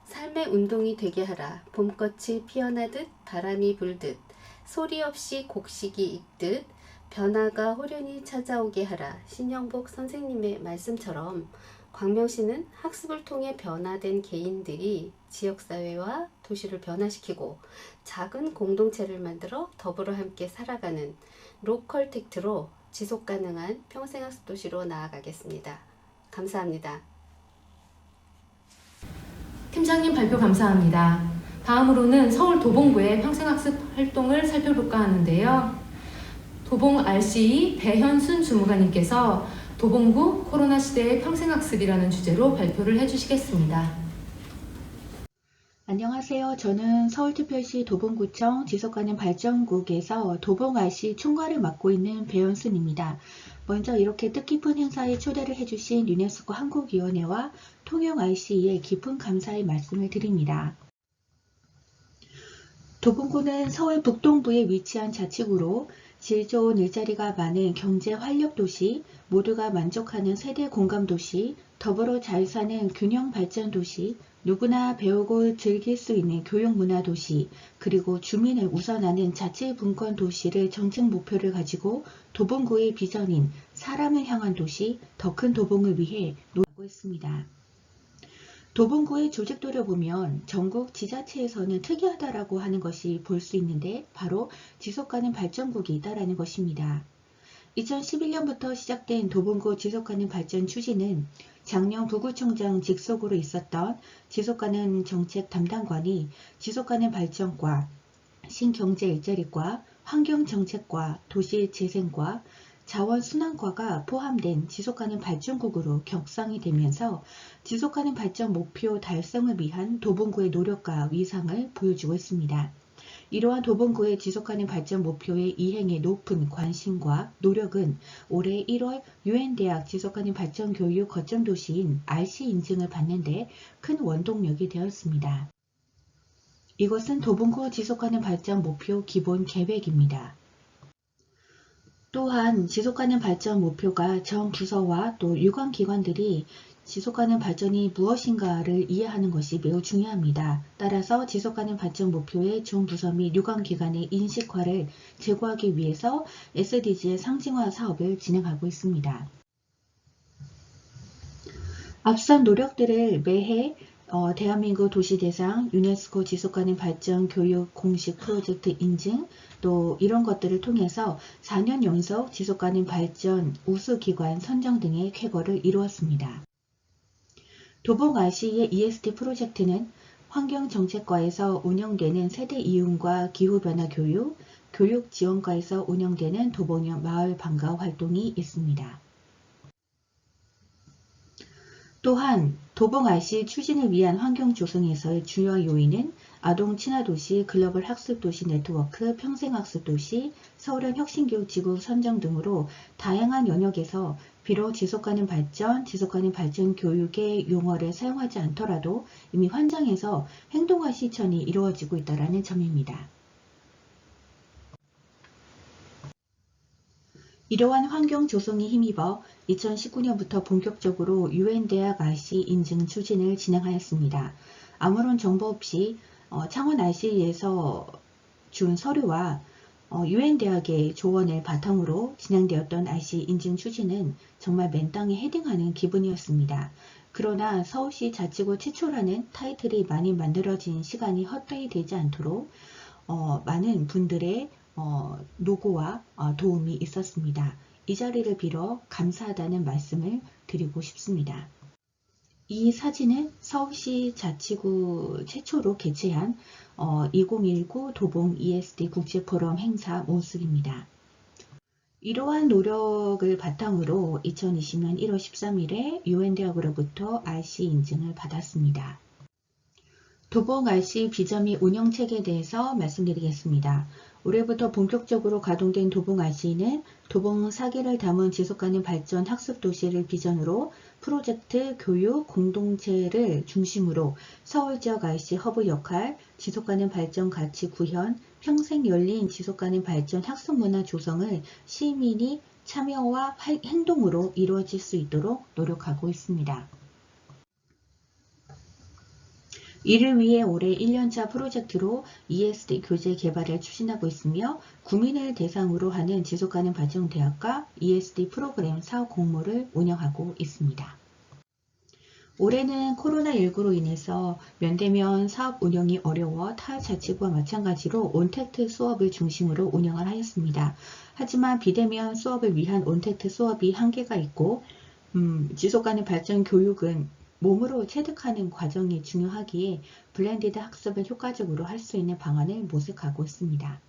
삶의 운동이 되게 하라. 봄꽃이 피어나듯 바람이 불듯 소리 없이 곡식이 익듯 변화가 호련히 찾아오게 하라. 신영복 선생님의 말씀처럼 광명시는 학습을 통해 변화된 개인들이 지역사회와 도시를 변화시키고 작은 공동체를 만들어 더불어 함께 살아가는 로컬 텍트로 지속가능한 평생학습 도시로 나아가겠습니다. 감사합니다. 팀장님 발표 감사합니다. 다음으로는 서울 도봉구의 평생학습 활동을 살펴볼까 하는데요. 도봉 RCE 배현순 주무관님께서 도봉구 코로나 시대의 평생학습이라는 주제로 발표를 해주시겠습니다. 안녕하세요. 저는 서울특별시 도봉구청 지속가능 발전국에서 도봉 RC 총괄을 맡고 있는 배현순입니다. 먼저 이렇게 뜻깊은 행사에 초대를 해주신 유네스코 한국위원회와 통영 RCE에 깊은 감사의 말씀을 드립니다. 도봉구는 서울 북동부에 위치한 자치구로 질 좋은 일자리가 많은 경제 활력 도시, 모두가 만족하는 세대 공감 도시, 더불어 잘 사는 균형 발전 도시, 누구나 배우고 즐길 수 있는 교육 문화 도시, 그리고 주민을 우선하는 자치 분권 도시를 정책 목표를 가지고 도봉구의 비전인 사람을 향한 도시, 더 큰 도봉을 위해 노력하고 있습니다. 도봉구의 조직도를 보면 전국 지자체에서는 특이하다라고 하는 것이 볼 수 있는데 바로 지속가능 발전국이 있다라는 것입니다. 2011년부터 시작된 도봉구 지속가능 발전 추진은 작년 부구청장 직속으로 있었던 지속가능 정책 담당관이 지속가능 발전과 신경제 일자리과 환경정책과 도시재생과 자원순환과가 포함된 지속가능 발전국으로 격상이 되면서 지속가능 발전 목표 달성을 위한 도봉구의 노력과 위상을 보여주고 있습니다. 이러한 도봉구의 지속가능 발전 목표의 이행에 높은 관심과 노력은 올해 1월 유엔대학 지속가능 발전 교육 거점 도시인 RC 인증을 받는 데 큰 원동력이 되었습니다. 이것은 도봉구 지속가능 발전 목표 기본 계획입니다. 또한 지속가능 발전 목표가 전 부서와 또 유관기관들이 지속가능 발전이 무엇인가를 이해하는 것이 매우 중요합니다. 따라서 지속가능 발전 목표의 전 부서 및 유관기관의 인식화를 제고하기 위해서 SDG의 상징화 사업을 진행하고 있습니다. 앞선 노력들을 매해 대한민국 도시대상 유네스코 지속가능 발전 교육 공식 프로젝트 인증 또 이런 것들을 통해서 4년 연속 지속가능 발전 우수기관 선정 등의 쾌거를 이루었습니다. 도봉 RCE의 ESD 프로젝트는 환경정책과에서 운영되는 세대 이용과 기후변화 교육, 교육지원과에서 운영되는 도봉역 마을 방과 활동이 있습니다. 또한 도봉 RC 추진을 위한 환경 조성에서의 주요 요인은 아동 친화도시, 글로벌 학습도시 네트워크, 평생학습도시, 서울형 혁신교육지구 선정 등으로 다양한 영역에서 비록 지속가능 발전 교육의 용어를 사용하지 않더라도 이미 현장에서 행동화 실천이 이루어지고 있다는 점입니다. 이러한 환경 조성에 힘입어 2019년부터 본격적으로 UN-대학 RC 인증 추진을 진행하였습니다. 아무런 정보 없이 창원 RC에서 준 서류와 UN-대학의 조언을 바탕으로 진행되었던 RC 인증 추진은 정말 맨땅에 헤딩하는 기분이었습니다. 그러나 서울시 자치구 최초라는 타이틀이 많이 만들어진 시간이 헛되이 되지 않도록 많은 분들의 노고와 도움이 있었습니다. 이 자리를 빌어 감사하다는 말씀을 드리고 싶습니다. 이 사진은 서울시 자치구 최초로 개최한 2019 도봉 ESD 국제포럼 행사 모습입니다. 이러한 노력을 바탕으로 2020년 1월 13일에 UN-대학으로부터 RC 인증을 받았습니다. 도봉 RC 비전 및 운영체계에 대해서 말씀드리겠습니다. 올해부터 본격적으로 가동된 도봉 RC는 도봉 4개를 담은 지속가능 발전 학습도시를 비전으로 프로젝트, 교육, 공동체를 중심으로 서울지역 RC 허브 역할, 지속가능 발전 가치 구현, 평생 열린 지속가능 발전 학습문화 조성을 시민이 참여와 행동으로 이루어질 수 있도록 노력하고 있습니다. 이를 위해 올해 1년차 프로젝트로 ESD 교재 개발을 추진하고 있으며 구민을 대상으로 하는 지속가능 발전 대학과 ESD 프로그램 사업 공모를 운영하고 있습니다. 올해는 코로나19로 인해서 면대면 사업 운영이 어려워 타 자치구와 마찬가지로 온택트 수업을 중심으로 운영을 하였습니다. 하지만 비대면 수업을 위한 온택트 수업이 한계가 있고 지속가능 발전 교육은 몸으로 체득하는 과정이 중요하기에 블렌디드 학습을 효과적으로 할 수 있는 방안을 모색하고 있습니다.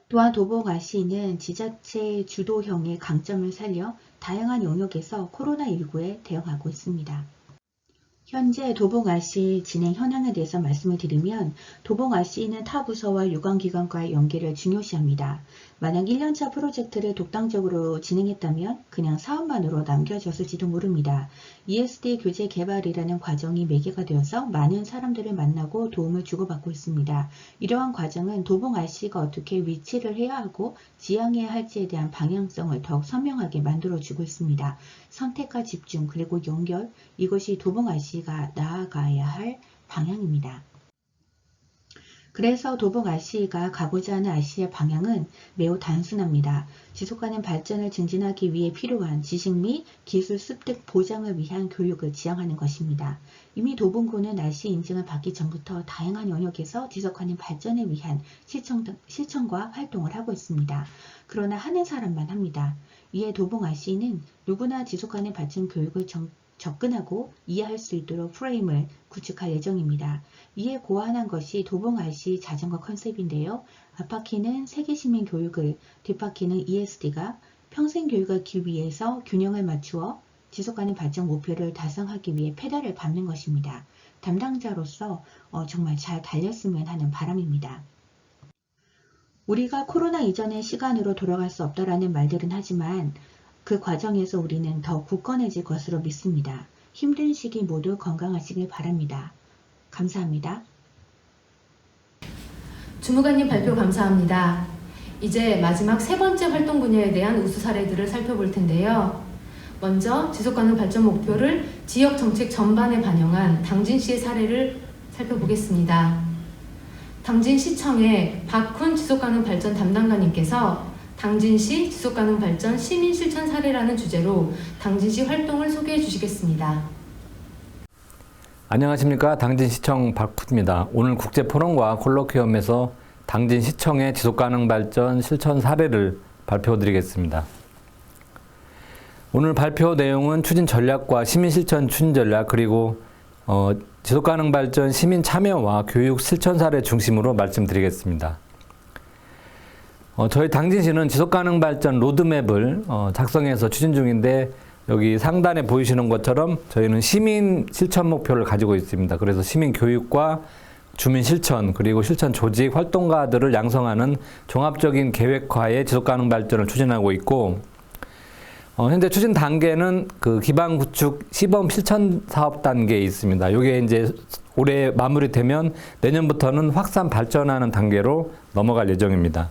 또한 도봉 RC는 지자체 주도형의 강점을 살려 다양한 영역에서 코로나19에 대응하고 있습니다. 현재 도봉 RC 진행 현황에 대해서 말씀을 드리면 도봉 RC는 타 부서와 유관기관과의 연계를 중요시합니다. 만약 1년차 프로젝트를 독단적으로 진행했다면 그냥 사업만으로 남겨졌을지도 모릅니다. ESD 교재 개발이라는 과정이 매개가 되어서 많은 사람들을 만나고 도움을 주고받고 있습니다. 이러한 과정은 도봉 RC가 어떻게 위치를 해야 하고 지향해야 할지에 대한 방향성을 더욱 선명하게 만들어주고 있습니다. 선택과 집중 그리고 연결, 이것이 도봉 RC가 나아가야 할 방향입니다. 그래서 도봉 RC가 가고자 하는 RC의 방향은 매우 단순합니다. 지속가능 발전을 증진하기 위해 필요한 지식 및 기술 습득 보장을 위한 교육을 지향하는 것입니다. 이미 도봉구는 RC 인증을 받기 전부터 다양한 영역에서 지속가능 발전을 위한 실천과 활동을 하고 있습니다. 그러나 하는 사람만 합니다. 이에 도봉 RC는 누구나 지속가능 발전 교육을 접근하고 이해할 수 있도록 프레임을 구축할 예정입니다. 이에 고안한 것이 도봉 RC 자전거 컨셉인데요. 앞바퀴는 세계시민 교육을, 뒷바퀴는 ESD가 평생 교육을 하기 위해서 균형을 맞추어 지속가능 발전 목표를 달성하기 위해 페달을 밟는 것입니다. 담당자로서 정말 잘 달렸으면 하는 바람입니다. 우리가 코로나 이전의 시간으로 돌아갈 수 없다라는 말들은 하지만 그 과정에서 우리는 더 굳건해질 것으로 믿습니다. 힘든 시기 모두 건강하시길 바랍니다. 감사합니다. 주무관님 발표 감사합니다. 이제 마지막 세 번째 활동 분야에 대한 우수 사례들을 살펴볼 텐데요. 먼저 지속가능 발전 목표를 지역 정책 전반에 반영한 당진시의 사례를 살펴보겠습니다. 당진시청의 박훈 지속가능 발전 담당관님께서 당진시 지속가능 발전 시민 실천 사례라는 주제로 당진시 활동을 소개해 주시겠습니다. 안녕하십니까. 당진시청 박훈입니다. 오늘 국제포럼과 콜로퀴엄에서 당진시청의 지속가능 발전 실천 사례를 발표드리겠습니다. 오늘 발표 내용은 추진 전략과 시민 실천 추진 전략 그리고 지속가능 발전 시민 참여와 교육 실천 사례 중심으로 말씀드리겠습니다. 저희 당진시는 지속가능 발전 로드맵을 작성해서 추진 중인데 여기 상단에 보이시는 것처럼 저희는 시민 실천 목표를 가지고 있습니다. 그래서 시민 교육과 주민 실천 그리고 실천 조직 활동가들을 양성하는 종합적인 계획화의 지속가능 발전을 추진하고 있고 현재 추진 단계는 그 기반 구축 시범 실천 사업 단계에 있습니다. 이게 이제 올해 마무리되면 내년부터는 확산 발전하는 단계로 넘어갈 예정입니다.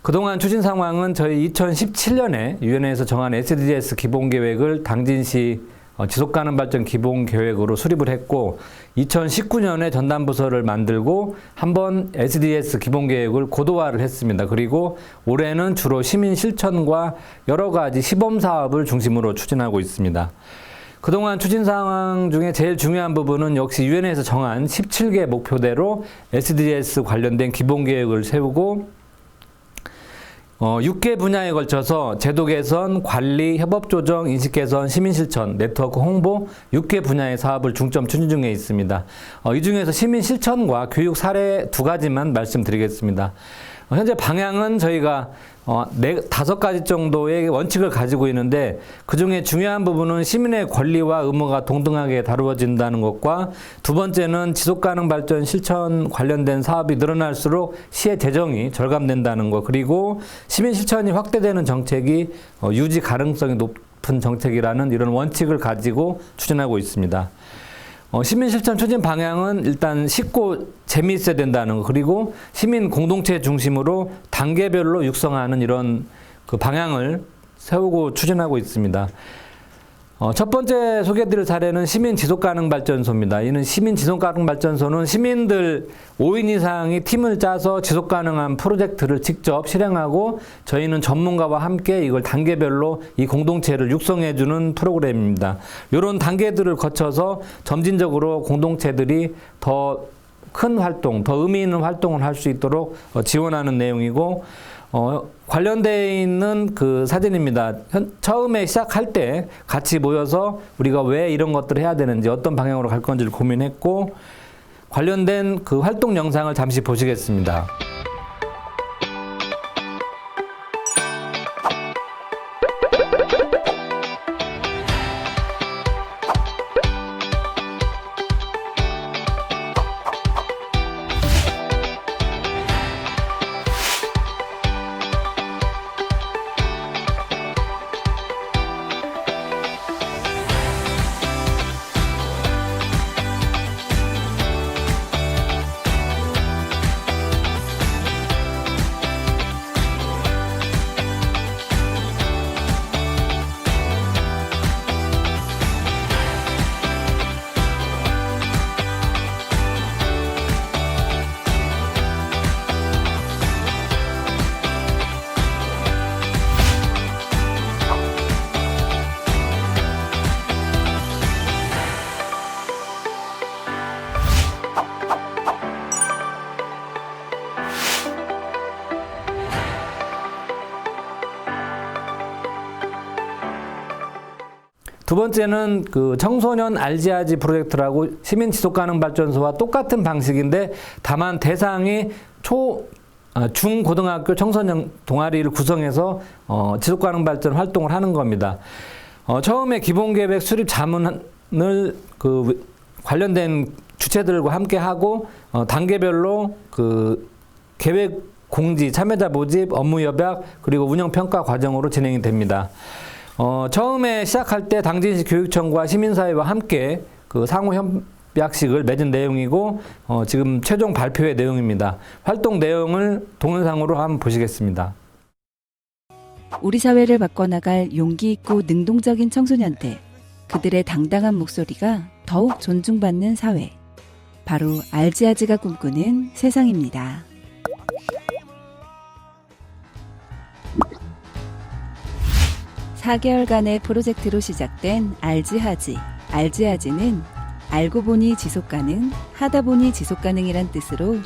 그동안 추진 상황은 저희 2017년에 유엔에서 정한 SDGs 기본계획을 당진시 지속가능 발전 기본계획으로 수립을 했고 2019년에 전담부서를 만들고 한번 SDS 기본계획을 고도화를 했습니다. 그리고 올해는 주로 시민 실천과 여러 가지 시범사업을 중심으로 추진하고 있습니다. 그동안 추진 상황 중에 제일 중요한 부분은 역시 유엔에서 정한 17개 목표대로 SDS 관련된 기본계획을 세우고 6개 분야에 걸쳐서 제도 개선, 관리, 협업 조정, 인식 개선, 시민 실천, 네트워크 홍보 6개 분야의 사업을 중점 추진 중에 있습니다. 이 중에서 시민 실천과 교육 사례 2가지만 말씀드리겠습니다. 현재 방향은 저희가 5가지 정도의 원칙을 가지고 있는데 그중에 중요한 부분은 시민의 권리와 의무가 동등하게 다루어진다는 것과 두 번째는 지속가능 발전 실천 관련된 사업이 늘어날수록 시의 재정이 절감된다는 것 그리고 시민 실천이 확대되는 정책이 유지 가능성이 높은 정책이라는 이런 원칙을 가지고 추진하고 있습니다. 시민 실천 추진 방향은 일단 쉽고 재미있어야 된다는 거 그리고 시민 공동체 중심으로 단계별로 육성하는 이런 그 방향을 세우고 추진하고 있습니다. 첫 번째 소개해드릴 사례는 시민 지속가능 발전소입니다. 이는 시민 지속가능 발전소는 시민들 5인 이상이 팀을 짜서 지속가능한 프로젝트를 직접 실행하고 저희는 전문가와 함께 이걸 단계별로 이 공동체를 육성해주는 프로그램입니다. 이런 단계들을 거쳐서 점진적으로 공동체들이 더 큰 활동, 더 의미 있는 활동을 할 수 있도록 지원하는 내용이고 관련되어 있는 그 사진입니다. 처음에 시작할 때 같이 모여서 우리가 왜 이런 것들을 해야 되는지 어떤 방향으로 갈 건지를 고민했고 관련된 그 활동 영상을 잠시 보시겠습니다. 두 번째는 그 청소년 RGRG 프로젝트라고 시민 지속가능 발전소와 똑같은 방식인데 다만 대상이 중고등학교 청소년 동아리를 구성해서 지속가능 발전 활동을 하는 겁니다. 처음에 기본계획 수립 자문을 그 관련된 주체들과 함께 하고 단계별로 그 계획 공지, 참여자 모집, 업무 협약 그리고 운영 평가 과정으로 진행이 됩니다. 처음에 시작할 때 당진시 교육청과 시민사회와 함께 그 상호 협약식을 맺은 내용이고 지금 최종 발표의 내용입니다. 활동 내용을 동영상으로 한번 보시겠습니다. 우리 사회를 바꿔나갈 용기 있고 능동적인 청소년들, 그들의 당당한 목소리가 더욱 존중받는 사회. 바로 RGRG가 꿈꾸는 세상입니다. (4개월간의) 프로젝트로 시작된 RGRG. RGRG는 알고 보니 지속가능, 하다 보니 지속가능이란 뜻으로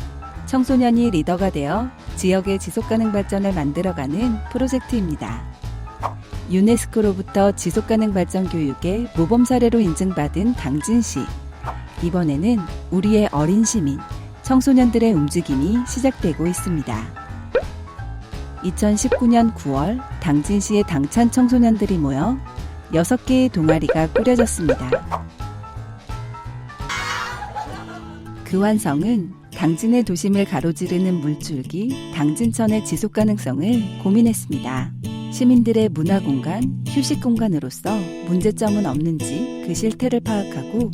청소년이 리더가 되어 지역의 지속가능 발전을 만들어가는 프로젝트입니다. 유네스코로부터 지속가능 발전 교육의 모범 사례로 인증받은 당진시. 이번에는 우리의 어린 시민, 청소년들의 움직임이 시작되고 있습니다. 2019년 9월 당진시의 당찬 청소년들이 모여 6개의 동아리가 꾸려졌습니다. 그 완성은 당진의 도심을 가로지르는 물줄기 당진천의 지속 가능성을 고민했습니다. 시민들의 문화 공간, 휴식 공간으로서 문제점은 없는지 그 실태를 파악하고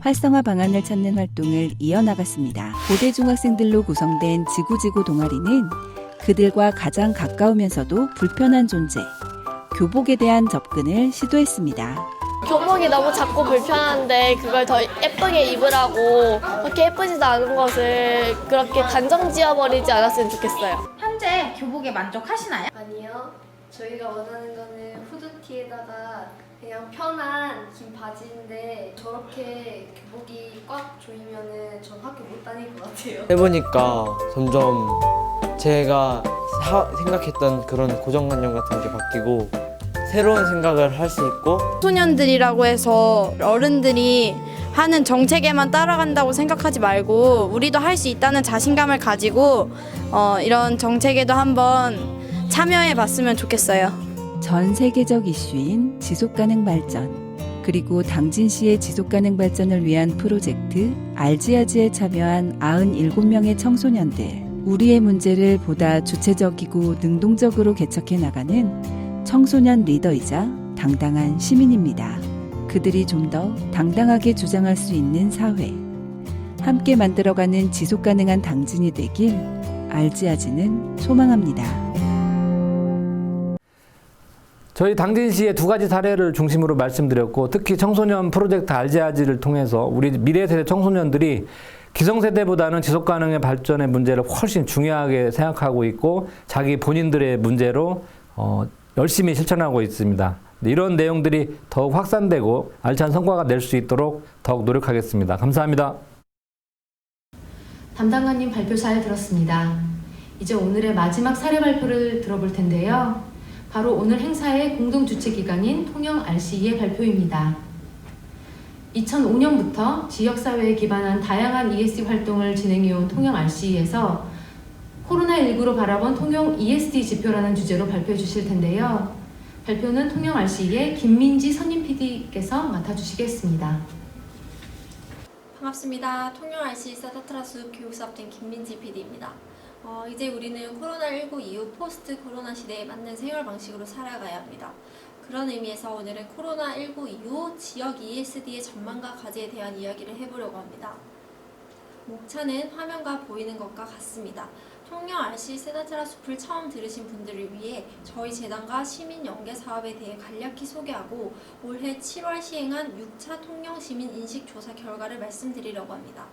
활성화 방안을 찾는 활동을 이어나갔습니다. 고대 중학생들로 구성된 지구지구 동아리는 그들과 가장 가까우면서도 불편한 존재, 교복에 대한 접근을 시도했습니다. 교복이 너무 작고 불편한데 그걸 더 예쁘게 입으라고 그렇게 예쁘지도 않은 것을 그렇게 단정 지어버리지 않았으면 좋겠어요. 현재 교복에 만족하시나요? 아니요. 저희가 원하는 거는 후드티에다가 그냥 편한 긴 바지인데 저렇게 교복이 꽉 조이면은 전 학교 못 다닐 것 같아요. 해보니까 점점 제가 생각했던 그런 고정관념 같은 게 바뀌고 새로운 생각을 할 수 있고 청소년들이라고 해서 어른들이 하는 정책에만 따라간다고 생각하지 말고 우리도 할 수 있다는 자신감을 가지고 이런 정책에도 한번 참여해 봤으면 좋겠어요. 전 세계적 이슈인 지속가능 발전, 그리고 당진시의 지속가능 발전을 위한 프로젝트 알지아지에 참여한 97명의 청소년들, 우리의 문제를 보다 주체적이고 능동적으로 개척해 나가는 청소년 리더이자 당당한 시민입니다. 그들이 좀 더 당당하게 주장할 수 있는 사회, 함께 만들어가는 지속가능한 당진이 되길 알지아지는 소망합니다. 저희 당진시의 2가지 사례를 중심으로 말씀드렸고, 특히 청소년 프로젝트 알지아지를 통해서 우리 미래 세대 청소년들이 기성세대보다는 지속가능의 발전의 문제를 훨씬 중요하게 생각하고 있고 자기 본인들의 문제로 열심히 실천하고 있습니다. 이런 내용들이 더욱 확산되고 알찬 성과가 낼 수 있도록 더욱 노력하겠습니다. 감사합니다. 담당관님 발표 잘 들었습니다. 이제 오늘의 마지막 사례 발표를 들어볼 텐데요. 바로 오늘 행사의 공동 주최기관인 통영 RCE의 발표입니다. 2005년부터 지역사회에 기반한 다양한 ESD 활동을 진행해온 통영 RCE에서 코로나19로 바라본 통영 ESD 지표라는 주제로 발표해 주실 텐데요. 발표는 통영 RCE의 김민지 선임 PD께서 맡아주시겠습니다. 반갑습니다. 통영 RCE 세다트라스 교육사업팀 김민지 PD입니다. 이제 우리는 코로나19 이후 포스트 코로나 시대에 맞는 생활 방식으로 살아가야 합니다. 그런 의미에서 오늘은 코로나19 이후 지역 ESD의 전망과 과제에 대한 이야기를 해보려고 합니다. 목차는 화면과 보이는 것과 같습니다. 통영 RC 세다트라 숲을 처음 들으신 분들을 위해 저희 재단과 시민 연계 사업에 대해 간략히 소개하고 올해 7월 시행한 6차 통영 시민 인식 조사 결과를 말씀드리려고 합니다.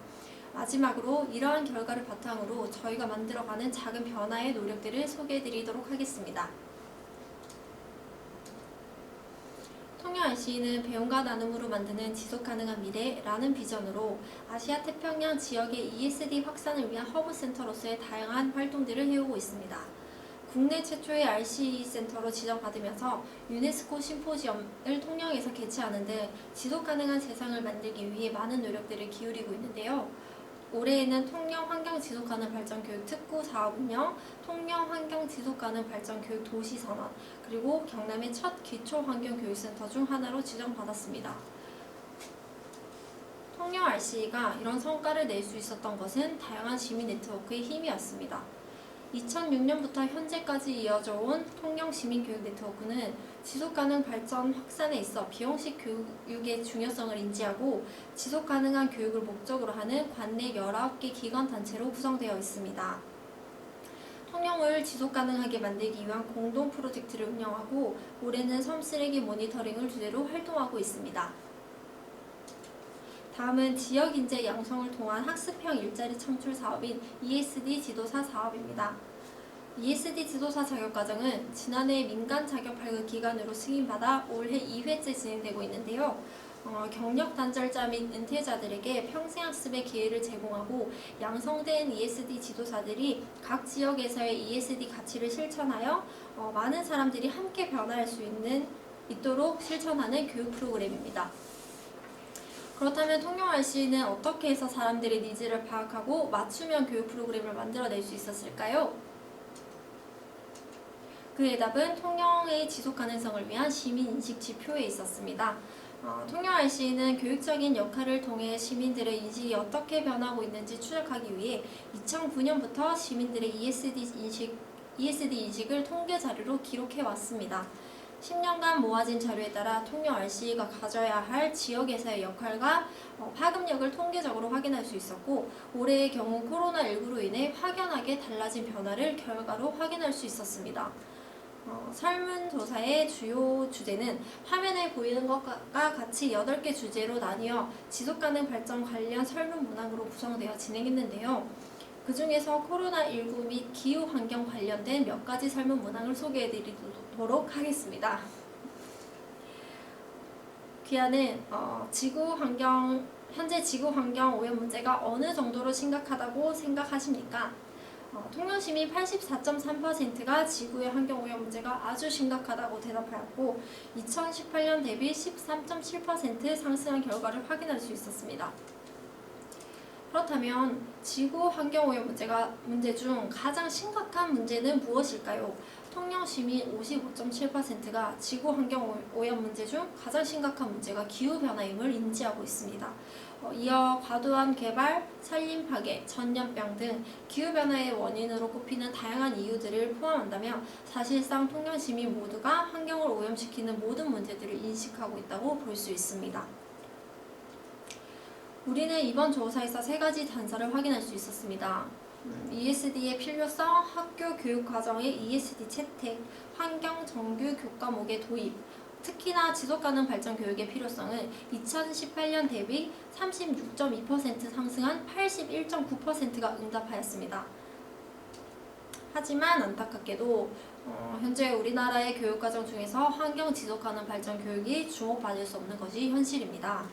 마지막으로 이러한 결과를 바탕으로 저희가 만들어가는 작은 변화의 노력들을 소개해드리도록 하겠습니다. 통영 RCE는 배움과 나눔으로 만드는 지속가능한 미래라는 비전으로 아시아 태평양 지역의 ESD 확산을 위한 허브센터로서의 다양한 활동들을 해오고 있습니다. 국내 최초의 RCE 센터로 지정받으면서 유네스코 심포지엄을 통영에서 개최하는 등 지속가능한 세상을 만들기 위해 많은 노력들을 기울이고 있는데요. 올해에는 통영 환경지속가능 발전교육 특구 사업 운영, 통영 환경지속가능 발전교육 도시선언, 그리고 경남의 첫 기초환경교육센터 중 하나로 지정받았습니다. 통영 RCE가 이런 성과를 낼 수 있었던 것은 다양한 시민 네트워크의 힘이었습니다. 2006년부터 현재까지 이어져 온 통영 시민교육 네트워크는 지속가능 발전 확산에 있어 비형식 교육의 중요성을 인지하고 지속가능한 교육을 목적으로 하는 관내 19개 기관단체로 구성되어 있습니다. 통영을 지속가능하게 만들기 위한 공동 프로젝트를 운영하고 올해는 섬쓰레기 모니터링을 주제로 활동하고 있습니다. 다음은 지역인재 양성을 통한 학습형 일자리 창출 사업인 ESD 지도사 사업입니다. ESD 지도사 자격과정은 지난해 민간 자격 발급 기관으로 승인받아 올해 2회째 진행되고 있는데요. 경력 단절자 및 은퇴자들에게 평생학습의 기회를 제공하고 양성된 ESD 지도사들이 각 지역에서의 ESD 가치를 실천하여 많은 사람들이 함께 변화할 수 있도록 실천하는 교육 프로그램입니다. 그렇다면 통영 RCE는 어떻게 해서 사람들의 니즈를 파악하고 맞춤형 교육 프로그램을 만들어낼 수 있었을까요? 그의 답은 통영의 지속 가능성을 위한 시민인식 지표에 있었습니다. 통영 RC는 교육적인 역할을 통해 시민들의 인식이 어떻게 변하고 있는지 추적하기 위해 2009년부터 시민들의 ESD 인식을 통계 자료로 기록해 왔습니다. 10년간 모아진 자료에 따라 통영 RC가 가져야 할 지역에서의 역할과 파급력을 통계적으로 확인할 수 있었고, 올해의 경우 코로나19로 인해 확연하게 달라진 변화를 결과로 확인할 수 있었습니다. 설문조사의 주요 주제는 화면에 보이는 것과 같이 8개 주제로 나뉘어 지속가능 발전 관련 설문 문항으로 구성되어 진행했는데요. 그 중에서 코로나19 및 기후환경 관련된 몇 가지 설문 문항을 소개해드리도록 하겠습니다. 귀하는 현재 지구환경 오염 문제가 어느 정도로 심각하다고 생각하십니까? 통영시민 84.3%가 지구의 환경오염 문제가 아주 심각하다고 대답하였고 2018년 대비 13.7% 상승한 결과를 확인할 수 있었습니다. 그렇다면 지구 환경오염 문제 중 가장 심각한 문제는 무엇일까요? 통영시민 55.7%가 지구 환경오염 문제 중 가장 심각한 문제가 기후변화임을 인지하고 있습니다. 이어 과도한 개발, 산림 파괴, 전염병 등 기후변화의 원인으로 꼽히는 다양한 이유들을 포함한다면 사실상 통영시민 모두가 환경을 오염시키는 모든 문제들을 인식하고 있다고 볼 수 있습니다. 우리는 이번 조사에서 3가지 단서를 확인할 수 있었습니다. ESD의 필요성, 학교 교육 과정의 ESD 채택, 환경 정규 교과목의 도입, 특히나 지속가능 발전 교육의 필요성은 2018년 대비 36.2% 상승한 81.9%가 응답하였습니다. 하지만 안타깝게도 현재 우리나라의 교육과정 중에서 환경 지속가능 발전 교육이 주목받을 수 없는 것이 현실입니다.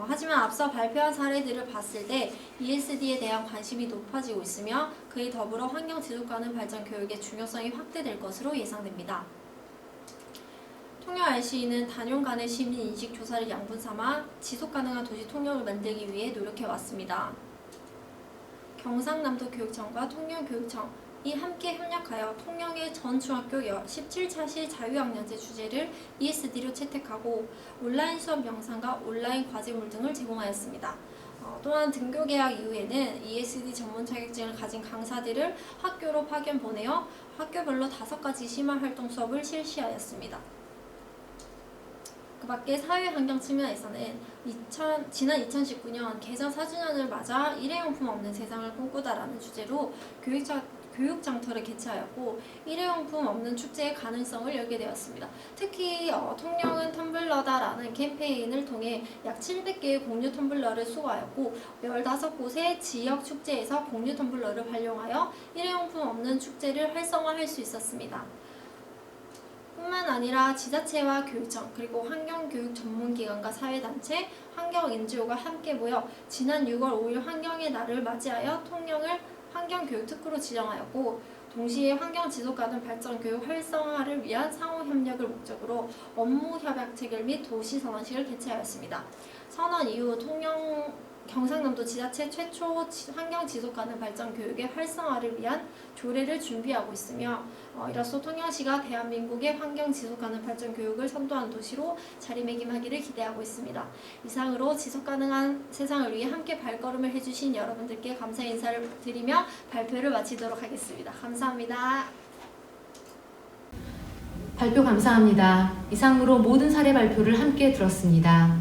하지만 앞서 발표한 사례들을 봤을 때 ESD에 대한 관심이 높아지고 있으며 그에 더불어 환경 지속가능 발전 교육의 중요성이 확대될 것으로 예상됩니다. 통영 RC는 단연간의 시민 인식 조사를 양분 삼아 지속가능한 도시 통영을 만들기 위해 노력해왔습니다. 경상남도 교육청과 통영교육청이 함께 협력하여 통영의 전 중학교 17차시 자유학년제 주제를 ESD로 채택하고 온라인 수업 영상과 온라인 과제물 등을 제공하였습니다. 또한 등교 개학 이후에는 ESD 전문 자격증을 가진 강사들을 학교로 파견 보내어 학교별로 5가지 심화활동 수업을 실시하였습니다. 그 밖에 사회환경 측면에서는 지난 2019년 개정 4주년을 맞아 일회용품 없는 세상을 꿈꾸다라는 주제로 교육 장터를 개최하였고 일회용품 없는 축제의 가능성을 열게 되었습니다. 특히 통영은 텀블러다라는 캠페인을 통해 약 700개의 공유 텀블러를 수거하였고 15곳의 지역 축제에서 공유 텀블러를 활용하여 일회용품 없는 축제를 활성화할 수 있었습니다. 뿐만 아니라 지자체와 교육청 그리고 환경교육 전문기관과 사회단체, 환경NGO가 함께 모여 지난 6월 5일 환경의 날을 맞이하여 통영을 환경교육특구로 지정하였고 동시에 환경지속가능 발전교육 활성화를 위한 상호협력을 목적으로 업무협약 체결 및 도시선언식을 개최하였습니다. 선언 이후 경상남도 지자체 최초 환경지속가능 발전교육의 활성화를 위한 조례를 준비하고 있으며 이로써 통영시가 대한민국의 환경지속가능 발전교육을 선도하는 도시로 자리매김하기를 기대하고 있습니다. 이상으로 지속가능한 세상을 위해 함께 발걸음을 해주신 여러분들께 감사 인사를 드리며 발표를 마치도록 하겠습니다. 감사합니다. 발표 감사합니다. 이상으로 모든 사례 발표를 함께 들었습니다.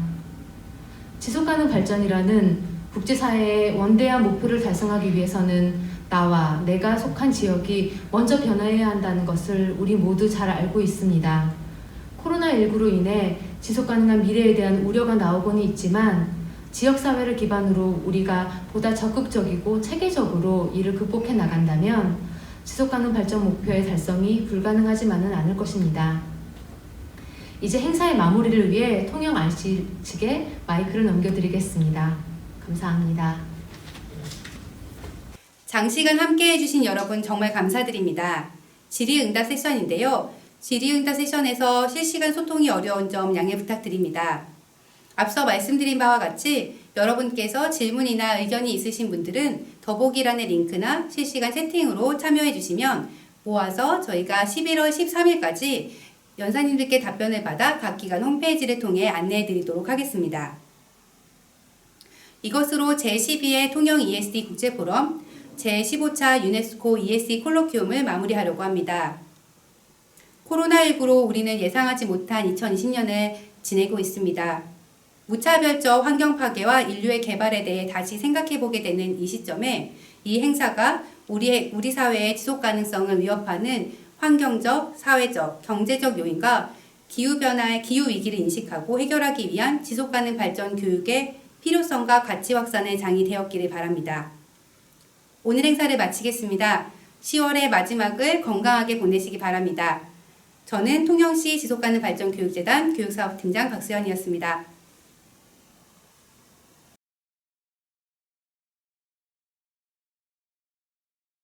지속가능 발전이라는 국제사회의 원대한 목표를 달성하기 위해서는 나와 내가 속한 지역이 먼저 변화해야 한다는 것을 우리 모두 잘 알고 있습니다. 코로나19로 인해 지속가능한 미래에 대한 우려가 나오고는 있지만 지역사회를 기반으로 우리가 보다 적극적이고 체계적으로 이를 극복해 나간다면 지속가능 발전 목표의 달성이 불가능하지만은 않을 것입니다. 이제 행사의 마무리를 위해 통영 RC 측에 마이크를 넘겨드리겠습니다. 감사합니다. 장시간 함께 해주신 여러분 정말 감사드립니다. 질의응답 세션인데요. 질의응답 세션에서 실시간 소통이 어려운 점 양해 부탁드립니다. 앞서 말씀드린 바와 같이 여러분께서 질문이나 의견이 있으신 분들은 더보기란의 링크나 실시간 채팅으로 참여해 주시면 모아서 저희가 11월 13일까지 연사님들께 답변을 받아 각 기관 홈페이지를 통해 안내해 드리도록 하겠습니다. 이것으로 제12회 통영 ESD 국제포럼 제15차 유네스코 ESD 콜로키움을 마무리하려고 합니다. 코로나19로 우리는 예상하지 못한 2020년을 지내고 있습니다. 무차별적 환경 파괴와 인류의 개발에 대해 다시 생각해보게 되는 이 시점에 이 행사가 우리 사회의 지속 가능성을 위협하는 환경적, 사회적, 경제적 요인과 기후변화의 기후 위기를 인식하고 해결하기 위한 지속 가능 발전 교육의 필요성과 가치 확산의 장이 되었기를 바랍니다. 오늘 행사를 마치겠습니다. 10월의 마지막을 건강하게 보내시기 바랍니다. 저는 통영시 지속가능 발전교육재단 교육사업팀장 박수연이었습니다.